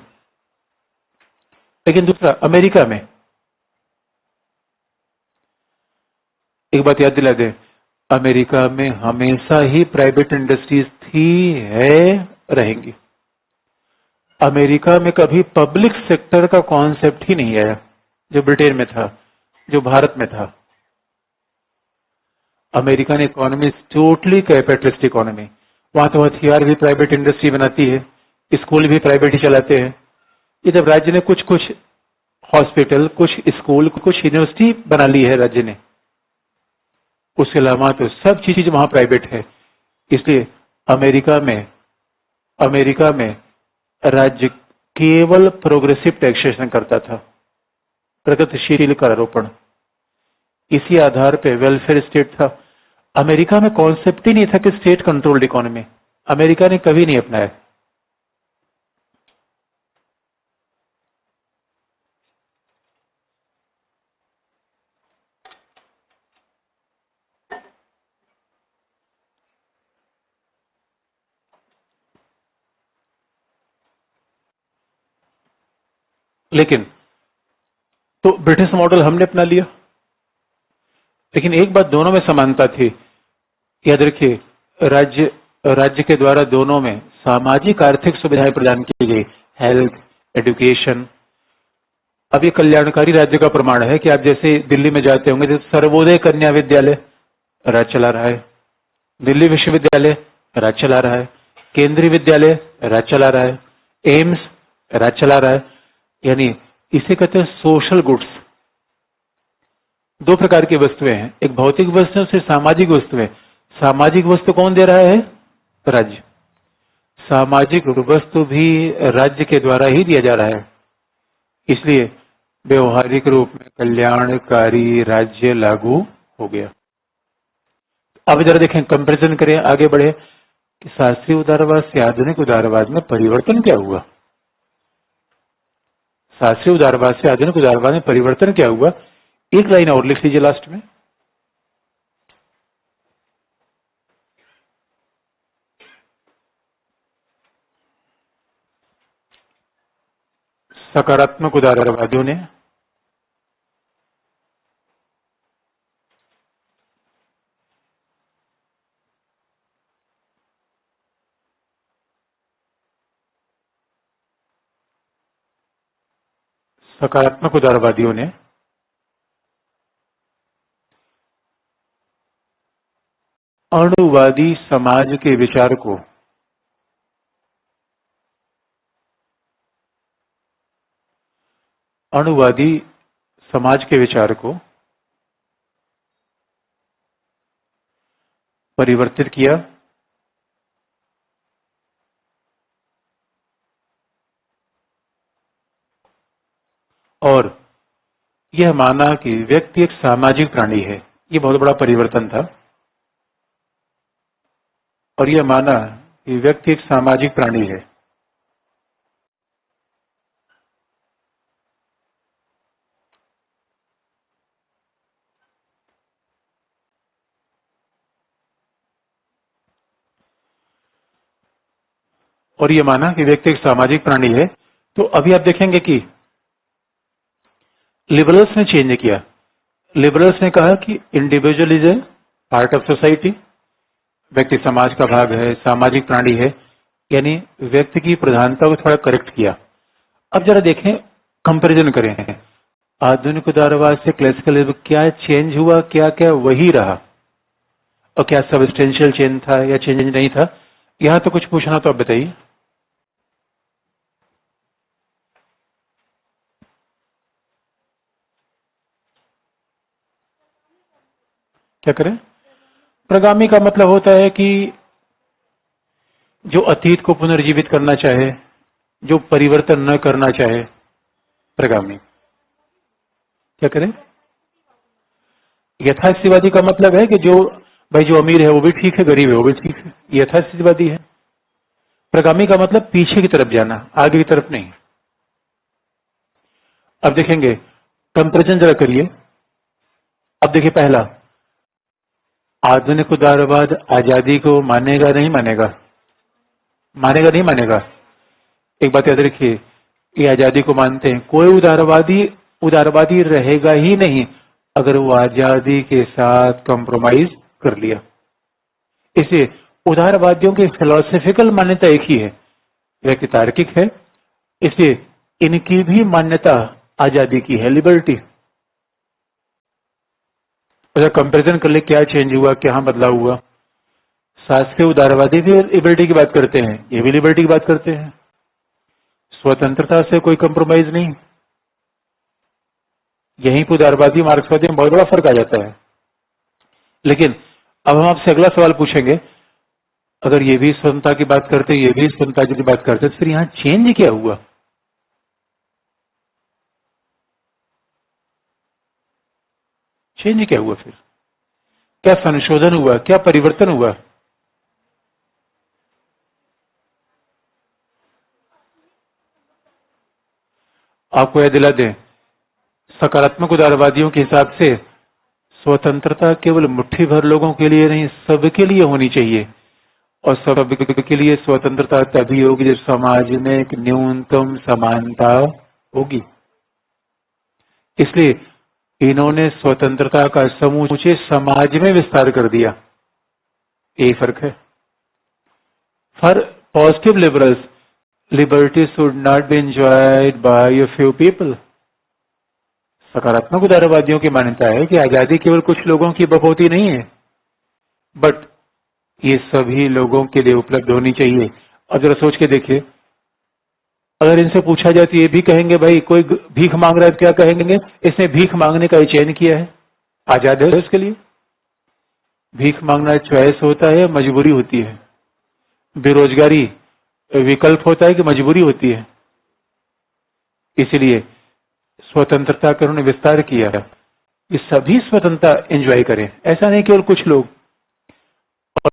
लेकिन दूसरा अमेरिका में, एक बात याद दिला दें, अमेरिका में हमेशा ही प्राइवेट इंडस्ट्रीज थी, है, रहेंगी। अमेरिका में कभी पब्लिक सेक्टर का कॉन्सेप्ट ही नहीं आया जो ब्रिटेन में था, जो भारत में था। American economy totally capitalist economy. वहां तो हथियार भी प्राइवेट इंडस्ट्री बनाती है, स्कूल भी प्राइवेट ही चलाते हैं। ये जब राज्य ने कुछ कुछ हॉस्पिटल, कुछ स्कूल, कुछ यूनिवर्सिटी बना ली है राज्य ने, उसके अलावा तो सब चीज वहां प्राइवेट है। इसलिए अमेरिका में राज्य केवल प्रोग्रेसिव टैक्सेशन करता था, प्रगतिशील करारोपण। इसी आधार पे वेलफेयर स्टेट था। अमेरिका में कॉन्सेप्ट ही नहीं था कि स्टेट कंट्रोल्ड इकोनॉमी, अमेरिका ने कभी नहीं अपनाया। लेकिन तो ब्रिटिश मॉडल हमने अपना लिया, लेकिन एक बात दोनों में समानता थी, याद रखिए, राज्य के द्वारा दोनों में सामाजिक आर्थिक सुविधाएं प्रदान की गई, हेल्थ, एजुकेशन। अब ये कल्याणकारी राज्य का प्रमाण है कि आप जैसे दिल्ली में जाते होंगे तो सर्वोदय कन्या विद्यालय राज्य चला रहा है, दिल्ली विश्वविद्यालय राज्य चला रहा है, केंद्रीय विद्यालय राज्य चला रहा है, एम्स राज्य चला रहा है। यानी इसे कहते हैं सोशल गुड्स। दो प्रकार की वस्तुएं हैं, एक भौतिक वस्तु से सामाजिक वस्तुएं। सामाजिक वस्तु कौन दे रहा है? राज्य। सामाजिक वस्तु भी राज्य के द्वारा ही दिया जा रहा है, इसलिए व्यवहारिक रूप में कल्याणकारी राज्य लागू हो गया। अब जरा देखें, कंपैरिजन करें, आगे बढ़े कि शास्त्रीय उदारवाद से आधुनिक उदारवाद में परिवर्तन क्या हुआ। शास्त्रीय उदारवाद से आधुनिक उदारवाद में परिवर्तन क्या हुआ? एक लाइन और लिख लीजिए लास्ट में। सकारात्मक उदारवादियों ने सकारात्मक उदारवादियों ने अणुवादी समाज के विचार को अणुवादी समाज के विचार को परिवर्तित किया और यह माना कि व्यक्ति एक सामाजिक प्राणी है। यह बहुत बड़ा परिवर्तन था। और यह माना कि व्यक्ति एक सामाजिक प्राणी है। और यह माना कि व्यक्ति एक सामाजिक प्राणी है। तो अभी आप देखेंगे कि लिबरल्स ने चेंज किया। लिबरल्स ने कहा कि individual is a part of society, व्यक्ति समाज का भाग है, सामाजिक प्राणी है, यानी व्यक्ति की प्रधानता को थोड़ा करेक्ट किया। अब जरा देखें, कंपैरिजन करें, आधुनिक उदारवाद से क्लासिकलिज्म क्या चेंज हुआ, क्या क्या वही रहा, और क्या सबस्टेंशियल चेंज था या चेंज नहीं था। यहां तो कुछ पूछना तो आप बताइए। क्या करें? प्रगामी का मतलब होता है कि जो अतीत को पुनर्जीवित करना चाहे, जो परिवर्तन न करना चाहे, प्रगामी। क्या करें? यथास्थितिवादी का मतलब है कि जो भाई जो अमीर है वो भी ठीक है, गरीब है वो भी ठीक है, यथास्थितिवादी है। प्रगामी का मतलब पीछे की तरफ जाना, आगे की तरफ नहीं। अब देखेंगे, कंपैरिजन जरा करिए। अब देखिए, पहला, आधुनिक उदारवाद आजादी को मानेगा नहीं मानेगा? मानेगा नहीं मानेगा? एक बात याद रखिए, ये आजादी को मानते हैं। कोई उदारवादी उदारवादी रहेगा ही नहीं अगर वो आजादी के साथ कंप्रोमाइज कर लिया। इसलिए उदारवादियों की फिलोसफिकल मान्यता एक ही है, व्यक्ति तार्किक है, इसलिए इनकी भी मान्यता आजादी की है, लिबर्टी। अगर कंपैरिजन कर ले क्या चेंज हुआ, क्या बदलाव हुआ। शास्त्रीय उदारवादी भी लिबर्टी की बात करते हैं, ये भी लिबर्टी की बात करते हैं, स्वतंत्रता से कोई कंप्रोमाइज नहीं। यहीं पर उदारवादी मार्क्सवादी में बहुत बड़ा फर्क आ जाता है। लेकिन अब हम आपसे अगला सवाल पूछेंगे, अगर ये भी स्वतंत्रता की बात करते, ये भी स्वतंत्रता की बात करते, तो फिर यहां चेंज क्या हुआ? चेंज क्या हुआ? फिर क्या संशोधन हुआ, क्या परिवर्तन हुआ? आपको यह दिला दें, सकारात्मक उदारवादियों के हिसाब से स्वतंत्रता केवल मुट्ठी भर लोगों के लिए नहीं, सबके लिए होनी चाहिए। और सबके लिए स्वतंत्रता तभी होगी जब समाज में एक न्यूनतम समानता होगी। इसलिए इन्होंने स्वतंत्रता का समूचे समाज में विस्तार कर दिया। यही फर्क है। For positive liberals, liberty should not be enjoyed by a few people. सकारात्मक उदारवादियों की मान्यता है कि आजादी केवल कुछ लोगों की बपौती नहीं है, बट ये सभी लोगों के लिए उपलब्ध होनी चाहिए। अब जरा सोच के देखिए, अगर इनसे पूछा जाए तो ये भी कहेंगे, भाई कोई भीख मांग रहा है तो क्या कहेंगे, इसने भीख मांगने का चयन किया है, आजाद है उसके लिए। भीख मांगना चॉइस होता है, मजबूरी होती है। बेरोजगारी विकल्प होता है कि मजबूरी होती है। इसलिए स्वतंत्रता का उन्होंने विस्तार किया है कि सभी स्वतंत्रता एंजॉय करें, ऐसा नहीं केवल कुछ लोग।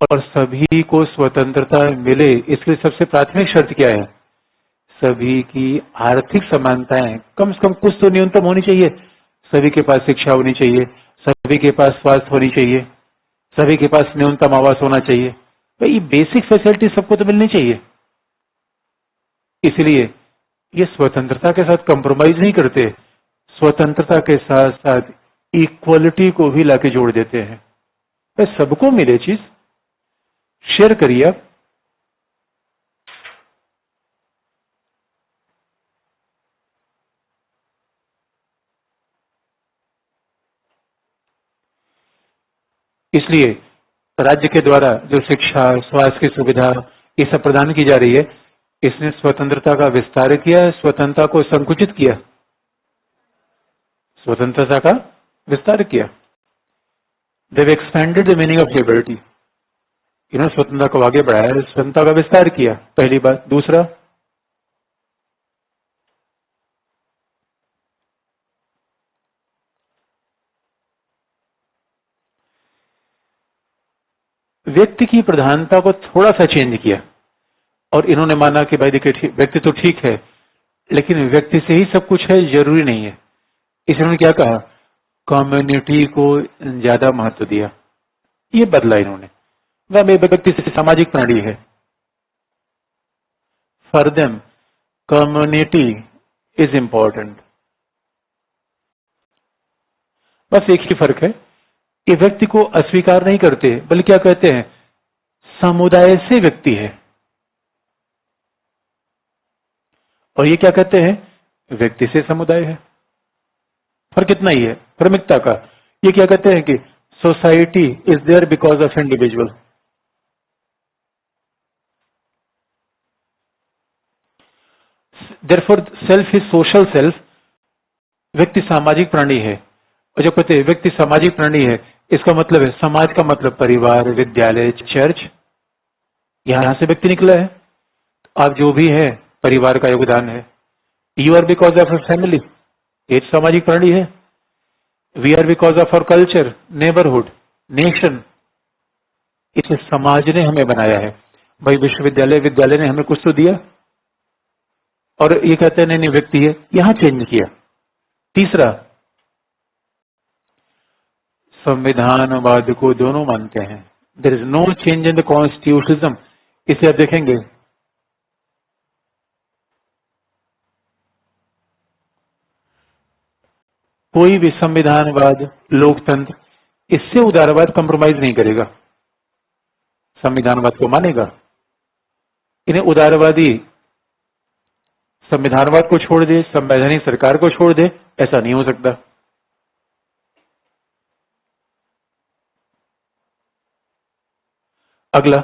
और सभी को स्वतंत्रता मिले, इसके सबसे प्राथमिक शर्त क्या है? सभी की आर्थिक समानताएं कम से कम कुछ तो न्यूनतम होनी चाहिए। सभी के पास शिक्षा होनी चाहिए, सभी के पास स्वास्थ्य होनी चाहिए, सभी के पास न्यूनतम आवास होना चाहिए। भाई बेसिक फैसिलिटी सबको तो मिलनी चाहिए। इसलिए ये स्वतंत्रता के साथ कंप्रोमाइज नहीं करते, स्वतंत्रता के साथ साथ इक्वलिटी को भी लाके जोड़ देते हैं। भाई सबको मिले चीज, शेयर करिए आप। इसलिए राज्य के द्वारा जो शिक्षा, स्वास्थ्य की सुविधा ये सब प्रदान की जा रही है, इसने स्वतंत्रता का विस्तार किया, स्वतंत्रता को संकुचित किया, स्वतंत्रता का विस्तार किया। They expanded the meaning of liberty. इन्होंने स्वतंत्रता को आगे बढ़ाया, स्वतंत्रता का विस्तार किया, पहली बात। दूसरा, व्यक्ति की प्रधानता को थोड़ा सा चेंज किया। और इन्होंने माना कि भाई देखिए व्यक्ति तो ठीक है, लेकिन व्यक्ति से ही सब कुछ है जरूरी नहीं है। इसलिए उन्होंने क्या कहा, कम्युनिटी को ज्यादा महत्व दिया। ये बदला इन्होंने। वह व्यक्ति से सामाजिक प्राणी है। For them community is important. बस एक ही फर्क है, ये व्यक्ति को अस्वीकार नहीं करते, बल्कि क्या कहते हैं, समुदाय से व्यक्ति है। और ये क्या कहते हैं, व्यक्ति से समुदाय है। फर्क इतना ही है प्राथमिकता का। ये क्या कहते हैं कि society is there because of individual. Therefore self is social self. व्यक्ति सामाजिक प्राणी है। और जो कहते हैं व्यक्ति सामाजिक प्राणी है, इसका मतलब है समाज का मतलब परिवार, विद्यालय, चर्च, यहां से व्यक्ति निकला है। आप जो भी है परिवार का योगदान है। You are because of a family, एक सामाजिक प्राणी है। We are because of our culture, neighbourhood, nation, इसे समाज ने हमें बनाया है। भाई विश्वविद्यालय, विद्यालय ने हमें कुछ तो दिया। और ये कहते हैं नहीं नहीं व्यक्ति है, यहां चेंज किया। तीसरा, संविधानवाद को दोनों मानते हैं। There is no change in the constitutionism. इसे आप देखेंगे, कोई भी संविधानवाद, लोकतंत्र, इससे उदारवाद कंप्रोमाइज नहीं करेगा, संविधानवाद को मानेगा। इन्हें उदारवादी संविधानवाद को छोड़ दे, संवैधानिक सरकार को छोड़ दे, ऐसा नहीं हो सकता। अगला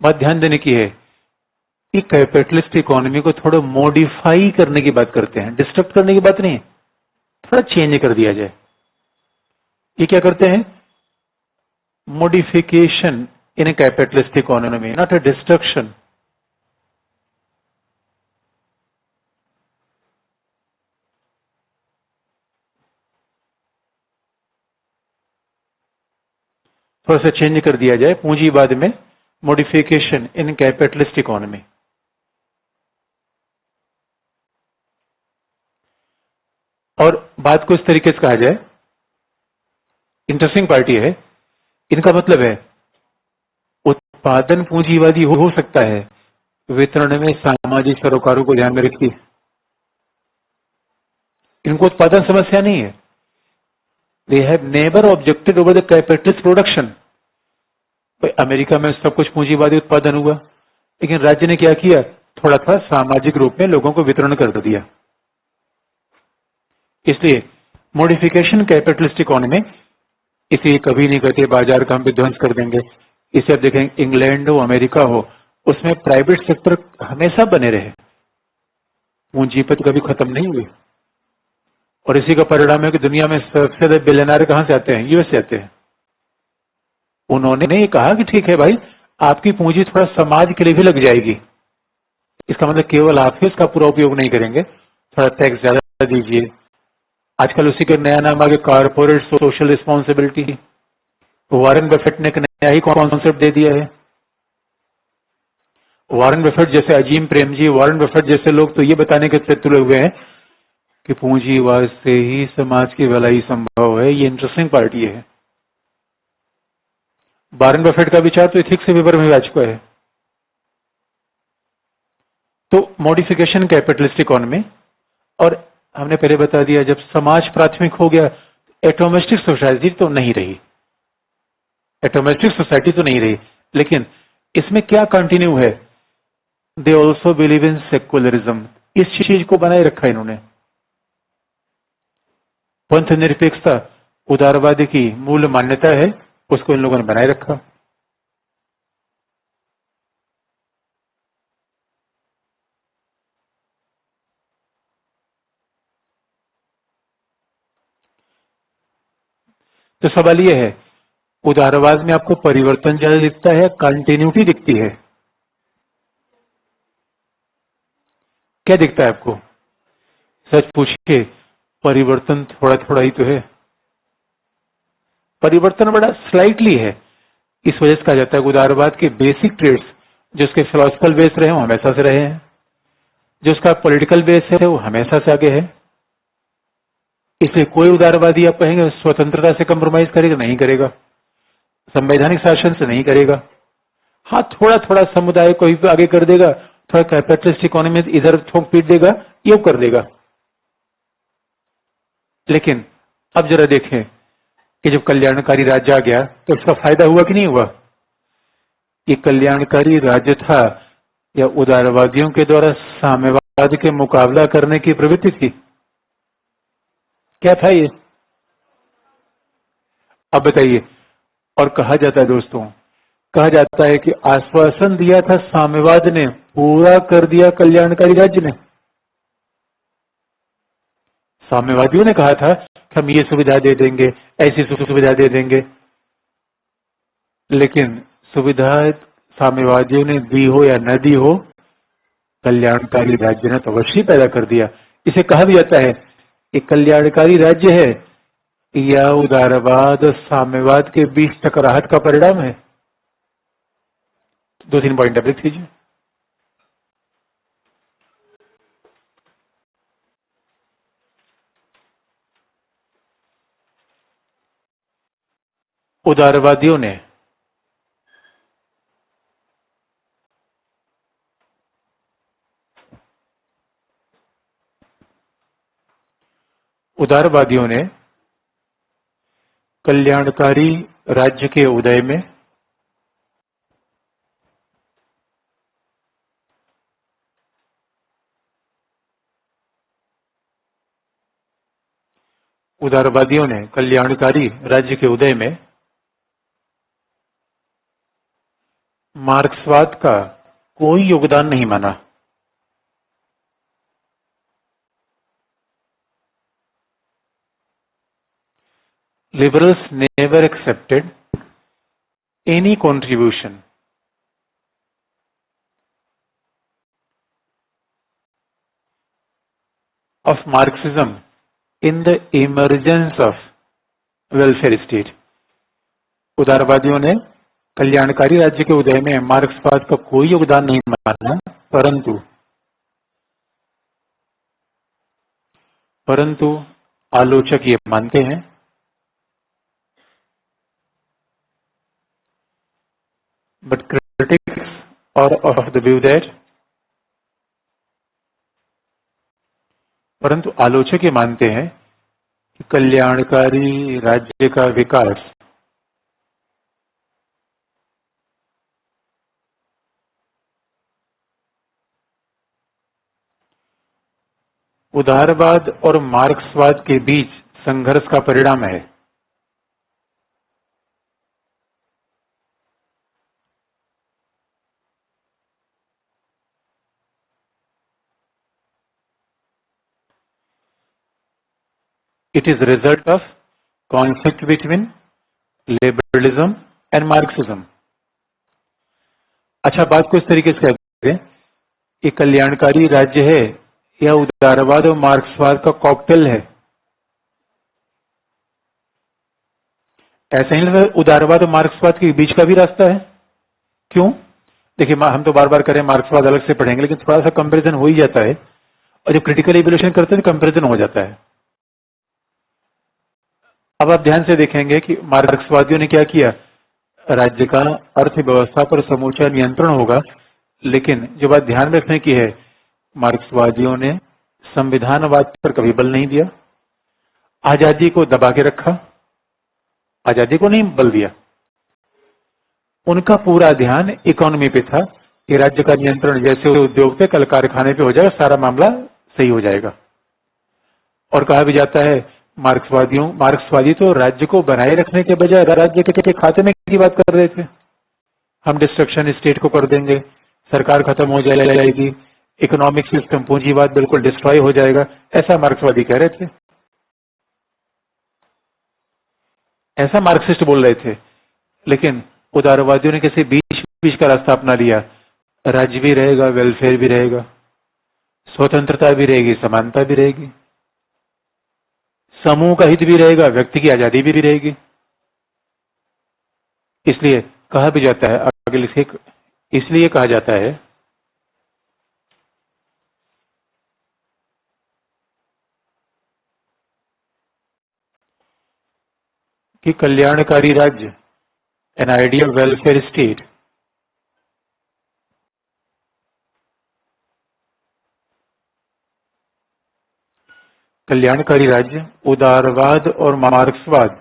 बात ध्यान देने की है कि कैपिटलिस्ट इकोनॉमी को थोड़ा मॉडिफाई करने की बात करते हैं, डिस्टर्ब करने की बात नहीं, थोड़ा चेंज कर दिया जाए। ये क्या करते हैं, modification in A capitalist economy, not a destruction. थोड़ा सा चेंज कर दिया जाए पूंजीवाद में, मॉडिफिकेशन इन कैपिटलिस्ट इकोनॉमी। और बात को इस तरीके से कहा जाए, इंटरेस्टिंग पार्टी है, इनका मतलब है उत्पादन पूंजीवादी हो सकता है, वितरण में सामाजिक सरोकारों को ध्यान में रखिए। इनको उत्पादन समस्या नहीं है। They have never objected over the capitalist production. America में सब कुछ पूंजीवादी उत्पादन हुआ, लेकिन राज्य ने क्या किया, थोड़ा सा सामाजिक रूप में लोगों को वितरण कर दिया। इसलिए मॉडिफिकेशन कैपिटलिस्ट इकोनॉमी में इसे कभी नहीं कहते बाजार का हम विध्वंस कर देंगे। इसे आप देखें, इंग्लैंड हो अमेरिका हो, उसमें प्राइवेट सेक्टर हमेशा बने रहे, पूंजीपति कभी खत्म नहीं हुए। और इसी का परिणाम है कि दुनिया में सबसे ज्यादा बिलियनर कहां से आते हैं? यूएस से आते हैं। उन्होंने नहीं कहा कि ठीक है भाई, आपकी पूंजी थोड़ा समाज के लिए भी लग जाएगी, इसका मतलब केवल आप ही उसका पूरा उपयोग नहीं करेंगे, थोड़ा टैक्स ज्यादा दीजिए। आजकल उसी का नया नाम आ गया corporate social responsibility. Warren Buffett ने एक नया ही कॉन्सेप्ट दे दिया है। वॉरेन बफेट जैसे अजीम प्रेमजी, वॉरेन बफेट जैसे लोग तो ये बताने के तुले हुए हैं कि पूंजीवाद से ही समाज की भलाई संभव है। ये इंटरेस्टिंग पार्ट ये है। वॉरेन बफेट का विचार तो इथिक्स से विवर में आ चुका है। तो मॉडिफिकेशन कैपिटलिस्ट इकोनॉमी, और हमने पहले बता दिया जब समाज प्राथमिक हो गया, एटोमिस्टिक सोसाइटी तो नहीं रही, एटोमिस्टिक सोसाइटी तो नहीं रही। लेकिन इसमें क्या कंटिन्यू है? They also believe in secularism, इस चीज को बनाए रखा इन्होंने। पंथ निरपेक्षता उदारवादी की मूल मान्यता है, उसको इन लोगों ने बनाए रखा। तो सवाल यह है, उदारवाद में आपको परिवर्तन ज्यादा दिखता है, कंटिन्यूटी दिखती है? क्या दिखता है आपको? सच पूछिए, परिवर्तन थोड़ा थोड़ा ही तो है। परिवर्तन बड़ा स्लाइटली है। इस वजह से कहा जाता है कि उदारवाद के बेसिक ट्रेड्स जो उसके फिलोसफिकल बेस रहे हैं वो हमेशा से रहे हैं, जो उसका पॉलिटिकल बेस है वो हमेशा से आगे है। इसलिए कोई उदारवादी आप कहेंगे स्वतंत्रता से कंप्रोमाइज करेगा? नहीं करेगा। संवैधानिक शासन से नहीं करेगा। हाँ, थोड़ा थोड़ा समुदाय को भी आगे कर देगा, थोड़ा कैपिटलिस्ट इकोनॉमी इधर थोक पीट देगा, ये कर देगा। लेकिन अब जरा देखें कि जब कल्याणकारी राज्य आ गया तो उसका फायदा हुआ कि नहीं हुआ? ये कल्याणकारी राज्य था या उदारवादियों के द्वारा साम्यवाद के मुकाबला करने की प्रवृत्ति थी? क्या था ये? अब बताइए। और कहा जाता है दोस्तों, कहा जाता है कि आश्वासन दिया था साम्यवाद ने, पूरा कर दिया कल्याणकारी राज्य ने। साम्यवादियों ने कहा था कि हम ये सुविधा दे देंगे, ऐसी सुविधा दे देंगे, लेकिन सुविधा साम्यवादियों ने दी हो या न दी हो, कल्याणकारी राज्य ने तो अवश्य पैदा कर दिया। इसे कहा भी जाता है कि कल्याणकारी राज्य है या उदारवाद और साम्यवाद के बीच टकराहट का परिणाम है। दो तीन पॉइंट आप लिख लीजिए। उदारवादियों ने उदारवादियों ने कल्याणकारी राज्य के उदय में उदारवादियों ने कल्याणकारी राज्य के उदय में मार्क्सवाद का कोई योगदान नहीं माना। Liberals never accepted any contribution of Marxism in the emergence of welfare state। उदारवादियों ने कल्याणकारी राज्य के उदय में मार्क्सवाद का कोई योगदान नहीं माना, परंतु परंतु आलोचक ये मानते हैं, बट क्रिटिक्स और ऑफ द व्यू दैट, परंतु आलोचक ये मानते हैं कि कल्याणकारी राज्य का विकास उदारवाद और मार्क्सवाद के बीच संघर्ष का परिणाम है। It is result of conflict between liberalism and Marxism। अच्छा, बात को इस तरीके से करें, ये कल्याणकारी राज्य है या उदारवाद और मार्क्सवाद का कॉकटेल है? ऐसा ही लगता है उदारवाद और मार्क्सवाद के बीच का भी रास्ता है। क्यों? देखिए, हम तो बार बार करें मार्क्सवाद अलग से पढ़ेंगे, लेकिन थोड़ा सा कंपैरिजन हो ही जाता है, और जब क्रिटिकल इवैल्यूएशन करते हैं तो कंपैरिजन हो जाता है। अब आप ध्यान से देखेंगे कि मार्क्सवादियों ने क्या किया, राज्य का अर्थव्यवस्था पर समूचा नियंत्रण होगा, लेकिन जो बात ध्यान रखने की है, मार्क्सवादियों ने संविधानवाद पर कभी बल नहीं दिया, आजादी को दबा के रखा, आजादी को नहीं बल दिया। उनका पूरा ध्यान इकोनॉमी पे था कि राज्य का नियंत्रण जैसे उद्योग पे, कल कारखाने पे हो जाएगा, सारा मामला सही हो जाएगा। और कहा भी जाता है मार्क्सवादी तो राज्य को बनाए रखने के बजाय राज्य के खात्मे की बात कर रहे थे। हम डिस्ट्रक्शन स्टेट को कर देंगे, सरकार खत्म हो जाएगी, इकोनॉमिक सिस्टम पूंजीवाद बिल्कुल डिस्ट्रॉय हो जाएगा, ऐसा मार्क्सवादी कह रहे थे, ऐसा मार्क्सिस्ट बोल रहे थे। लेकिन उदारवादियों ने किसी बीच बीच का रास्ता अपना लिया, राज्य भी रहेगा, वेलफेयर भी रहेगा, स्वतंत्रता भी रहेगी, समानता भी रहेगी, समूह का हित भी रहेगा, व्यक्ति की आजादी भी रहेगी। इसलिए कहा भी जाता है, आगे लिखे, इसलिए कहा जाता है कि कल्याणकारी राज्य, एन आइडियल वेलफेयर स्टेट, कल्याणकारी राज्य, उदारवाद और मार्क्सवाद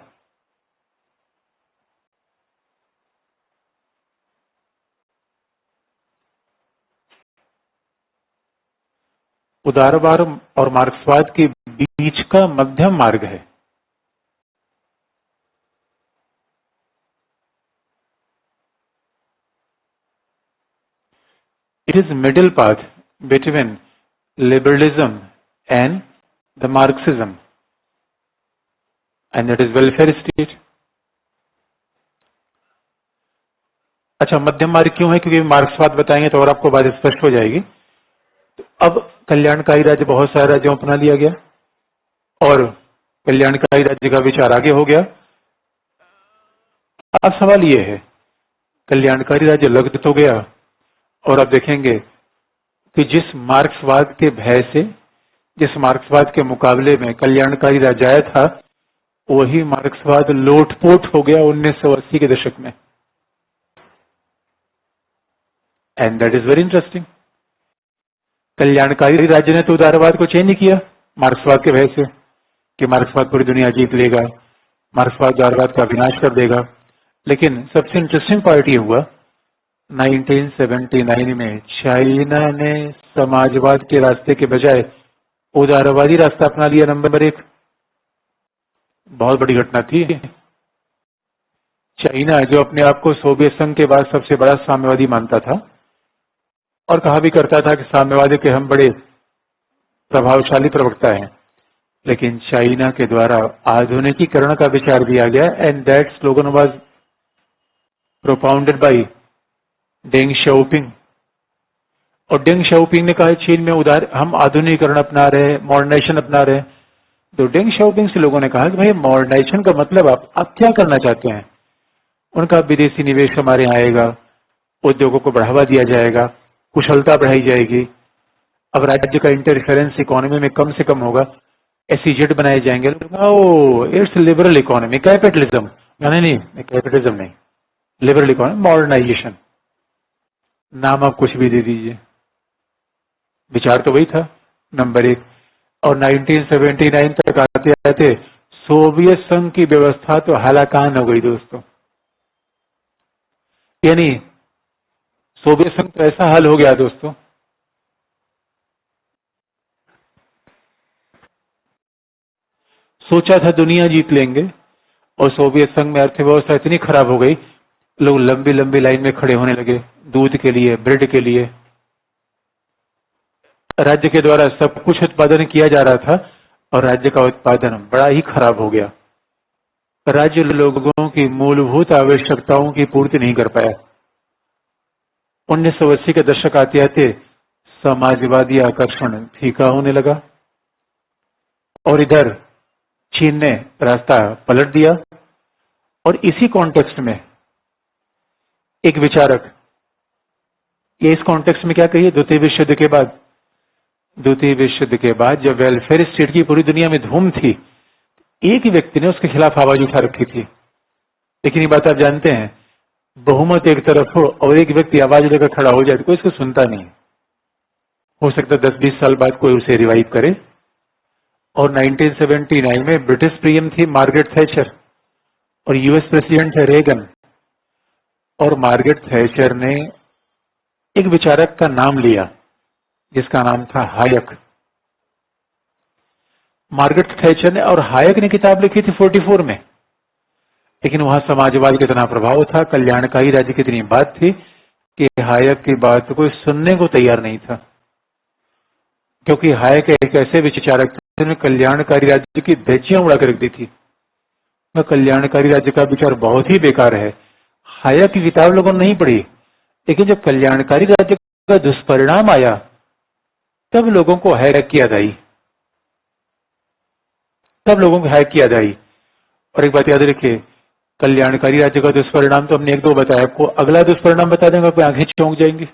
उदारवाद और मार्क्सवाद के बीच का मध्यम मार्ग है। It is middle path between liberalism and the Marxism, and that is welfare state। अच्छा, मध्यम मार्ग क्यों है? क्योंकि मार्क्सवाद बताएंगे तो और आपको बात स्पष्ट हो जाएगी। तो अब कल्याणकारी राज्य बहुत सारे राज्यों अपना लिया गया और कल्याणकारी राज्य का विचार आगे हो गया। अब सवाल ये है, कल्याणकारी राज्य लग तो गया, और अब देखेंगे कि जिस मार्क्सवाद के भय से, जिस मार्क्सवाद के मुकाबले में कल्याणकारी राज्य आया था, वही मार्क्सवाद लोटपोट हो गया 1980 के दशक में। And that is very interesting. कल्याणकारी राज्य ने तो उदारवाद को चेंज नहीं किया मार्क्सवाद के भय से कि मार्क्सवाद पूरी दुनिया जीत लेगा, मार्क्सवाद उदारवाद का विनाश कर देगा। लेकिन सबसे इंटरेस्टिंग पार्ट ये हुआ, 1979 में चाइना ने समाजवाद के रास्ते के बजाय उदारवादी रास्ता अपना लिया। नंबर 1, बहुत बड़ी घटना थी। चाइना जो अपने आप को सोवियत संघ के बाद सबसे बड़ा साम्यवादी मानता था और कहा भी करता था कि साम्यवाद के हम बड़े प्रभावशाली प्रवक्ता हैं, लेकिन चाइना के द्वारा आधुनिकीकरण का विचार दिया गया, and that slogan was propounded by Deng Xiaoping. और डेंग शाओपिंग ने कहा चीन में हम आधुनिकीकरण अपना रहे हैं, मॉडर्नाइजेशन अपना रहे हैं। तो डेंग शाओपिंग से लोगों ने कहा कि भाई मॉडर्नाइजेशन का मतलब आप क्या करना चाहते हैं? उनका विदेशी निवेश हमारे यहाँ आएगा, उद्योगों को बढ़ावा दिया जाएगा, कुशलता बढ़ाई जाएगी, अब राज्य का इंटरफेरेंस इकोनॉमी में कम से कम होगा, एसईजेड बनाए जाएंगे। ओ, इट्स लिबरल इकोनॉमी, कैपिटलिज्म। नहीं, कैपिटलिज्म नहीं, लिबरल इकोनॉमी, मॉडर्नाइजेशन, नाम आप कुछ भी दे दीजिए, विचार तो वही था। नंबर 1। और 1979 तक आते आते सोवियत संघ की व्यवस्था तो हलाकान हो गई दोस्तों। यानी सोवियत संघ तो ऐसा हाल हो गया दोस्तों सोचा था दुनिया जीत लेंगे, और सोवियत संघ में अर्थव्यवस्था इतनी खराब हो गई, लोग लंबी लंबी लाइन में खड़े होने लगे दूध के लिए, ब्रेड के लिए। राज्य के द्वारा सब कुछ उत्पादन किया जा रहा था और राज्य का उत्पादन बड़ा ही खराब हो गया। राज्य लोगों की मूलभूत आवश्यकताओं की पूर्ति नहीं कर पाया। 1980 के दशक आते आते समाजवादी आकर्षण फीका होने लगा और इधर चीन ने रास्ता पलट दिया। और इसी कॉन्टेक्स्ट में एक विचारक, ये इस कॉन्टेक्स्ट में क्या कहिए, द्वितीय विश्व युद्ध के बाद जब वेलफेयर स्टेट की पूरी दुनिया में धूम थी, एक ही व्यक्ति ने उसके खिलाफ आवाज उठा रखी थी। लेकिन ये बात आप जानते हैं, बहुमत एक तरफ हो और एक व्यक्ति आवाज लेकर खड़ा हो जाए तो कोई इसको सुनता नहीं। हो सकता है 10-20 साल बाद कोई उसे रिवाइव करे। और 1979 में ब्रिटिश पीएम थी मार्गरेट थैचर और यूएस प्रेसिडेंट थे रेगन। और मार्गरेट थैचर ने एक विचारक का नाम लिया जिसका नाम था हायक। मार्गरेट थैचर ने और हायक ने किताब लिखी थी 44 में, लेकिन वहां समाजवाद का इतना प्रभाव था, कल्याणकारी राज्य की इतनी बात थी कि हायक की बात कोई सुनने को तैयार नहीं था। क्योंकि हायक एक ऐसे विचारक थे जिन्होंने कल्याणकारी राज्य की धज्जियां उड़ा कर रख दी थी। कल्याणकारी राज्य का विचार बहुत ही बेकार है। हायक की किताब लोगों ने नहीं पढ़ी, लेकिन जब कल्याणकारी राज्य का दुष्परिणाम आया तब लोगों को हायक की याद आई, और एक बात याद रखिए, कल्याणकारी राज्य का दुष्परिणाम तो हमने 1-2 बताया, आपको अगला दुष्परिणाम बता देंगे, आपकी आंखें चौंक जाएंगी।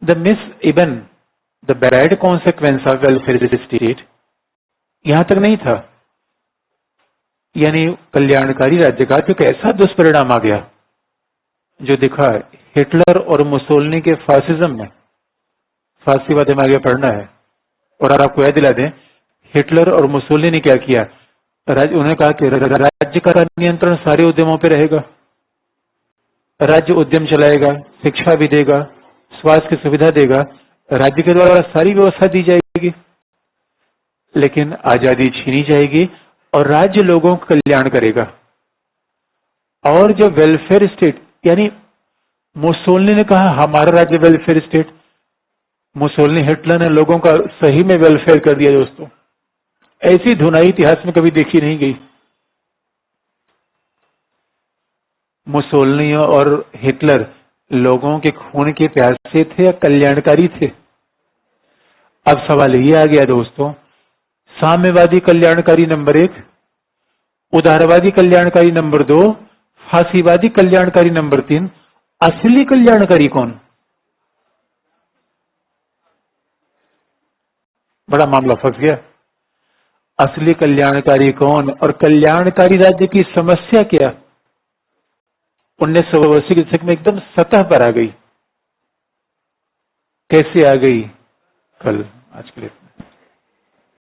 The miss even the bad consequence of welfare state यहां तक नहीं था, यानी कल्याणकारी राज्य का तो एक ऐसा दुष्परिणाम आ गया जो दिखा हिटलर और मुसोलिनी के फासिज्म में। फांसीवाद में आगे पढ़ना है, और आपको याद दिला दें हिटलर और मुसोलिनी ने क्या किया। उन्होंने कहा कि राज्य का नियंत्रण सारे उद्यमों पर रहेगा, राज्य उद्यम चलाएगा, शिक्षा भी देगा, स्वास्थ्य की सुविधा देगा, राज्य के द्वारा सारी व्यवस्था दी जाएगी, लेकिन आजादी छीनी जाएगी और राज्य लोगों का कल्याण करेगा। और जब वेलफेयर स्टेट, यानी मुसोलिनी ने कहा हमारा राज्य वेलफेयर स्टेट, मुसोलिनी हिटलर ने लोगों का सही में वेलफेयर कर दिया। दोस्तों, ऐसी धुनाई इतिहास में कभी देखी नहीं गई। मुसोलिनी और हिटलर लोगों के खून के प्यासे थे या कल्याणकारी थे? अब सवाल ये आ गया दोस्तों, साम्यवादी कल्याणकारी नंबर 1, उदारवादी कल्याणकारी नंबर 2, फांसीवादी कल्याणकारी नंबर 3, असली कल्याणकारी कौन? बड़ा मामला फंस गया। असली कल्याणकारी कौन और कल्याणकारी राज्य की समस्या क्या? 1980 के दशक में एकदम सतह पर आ गई। कैसे आ गई? कल, आज के लिए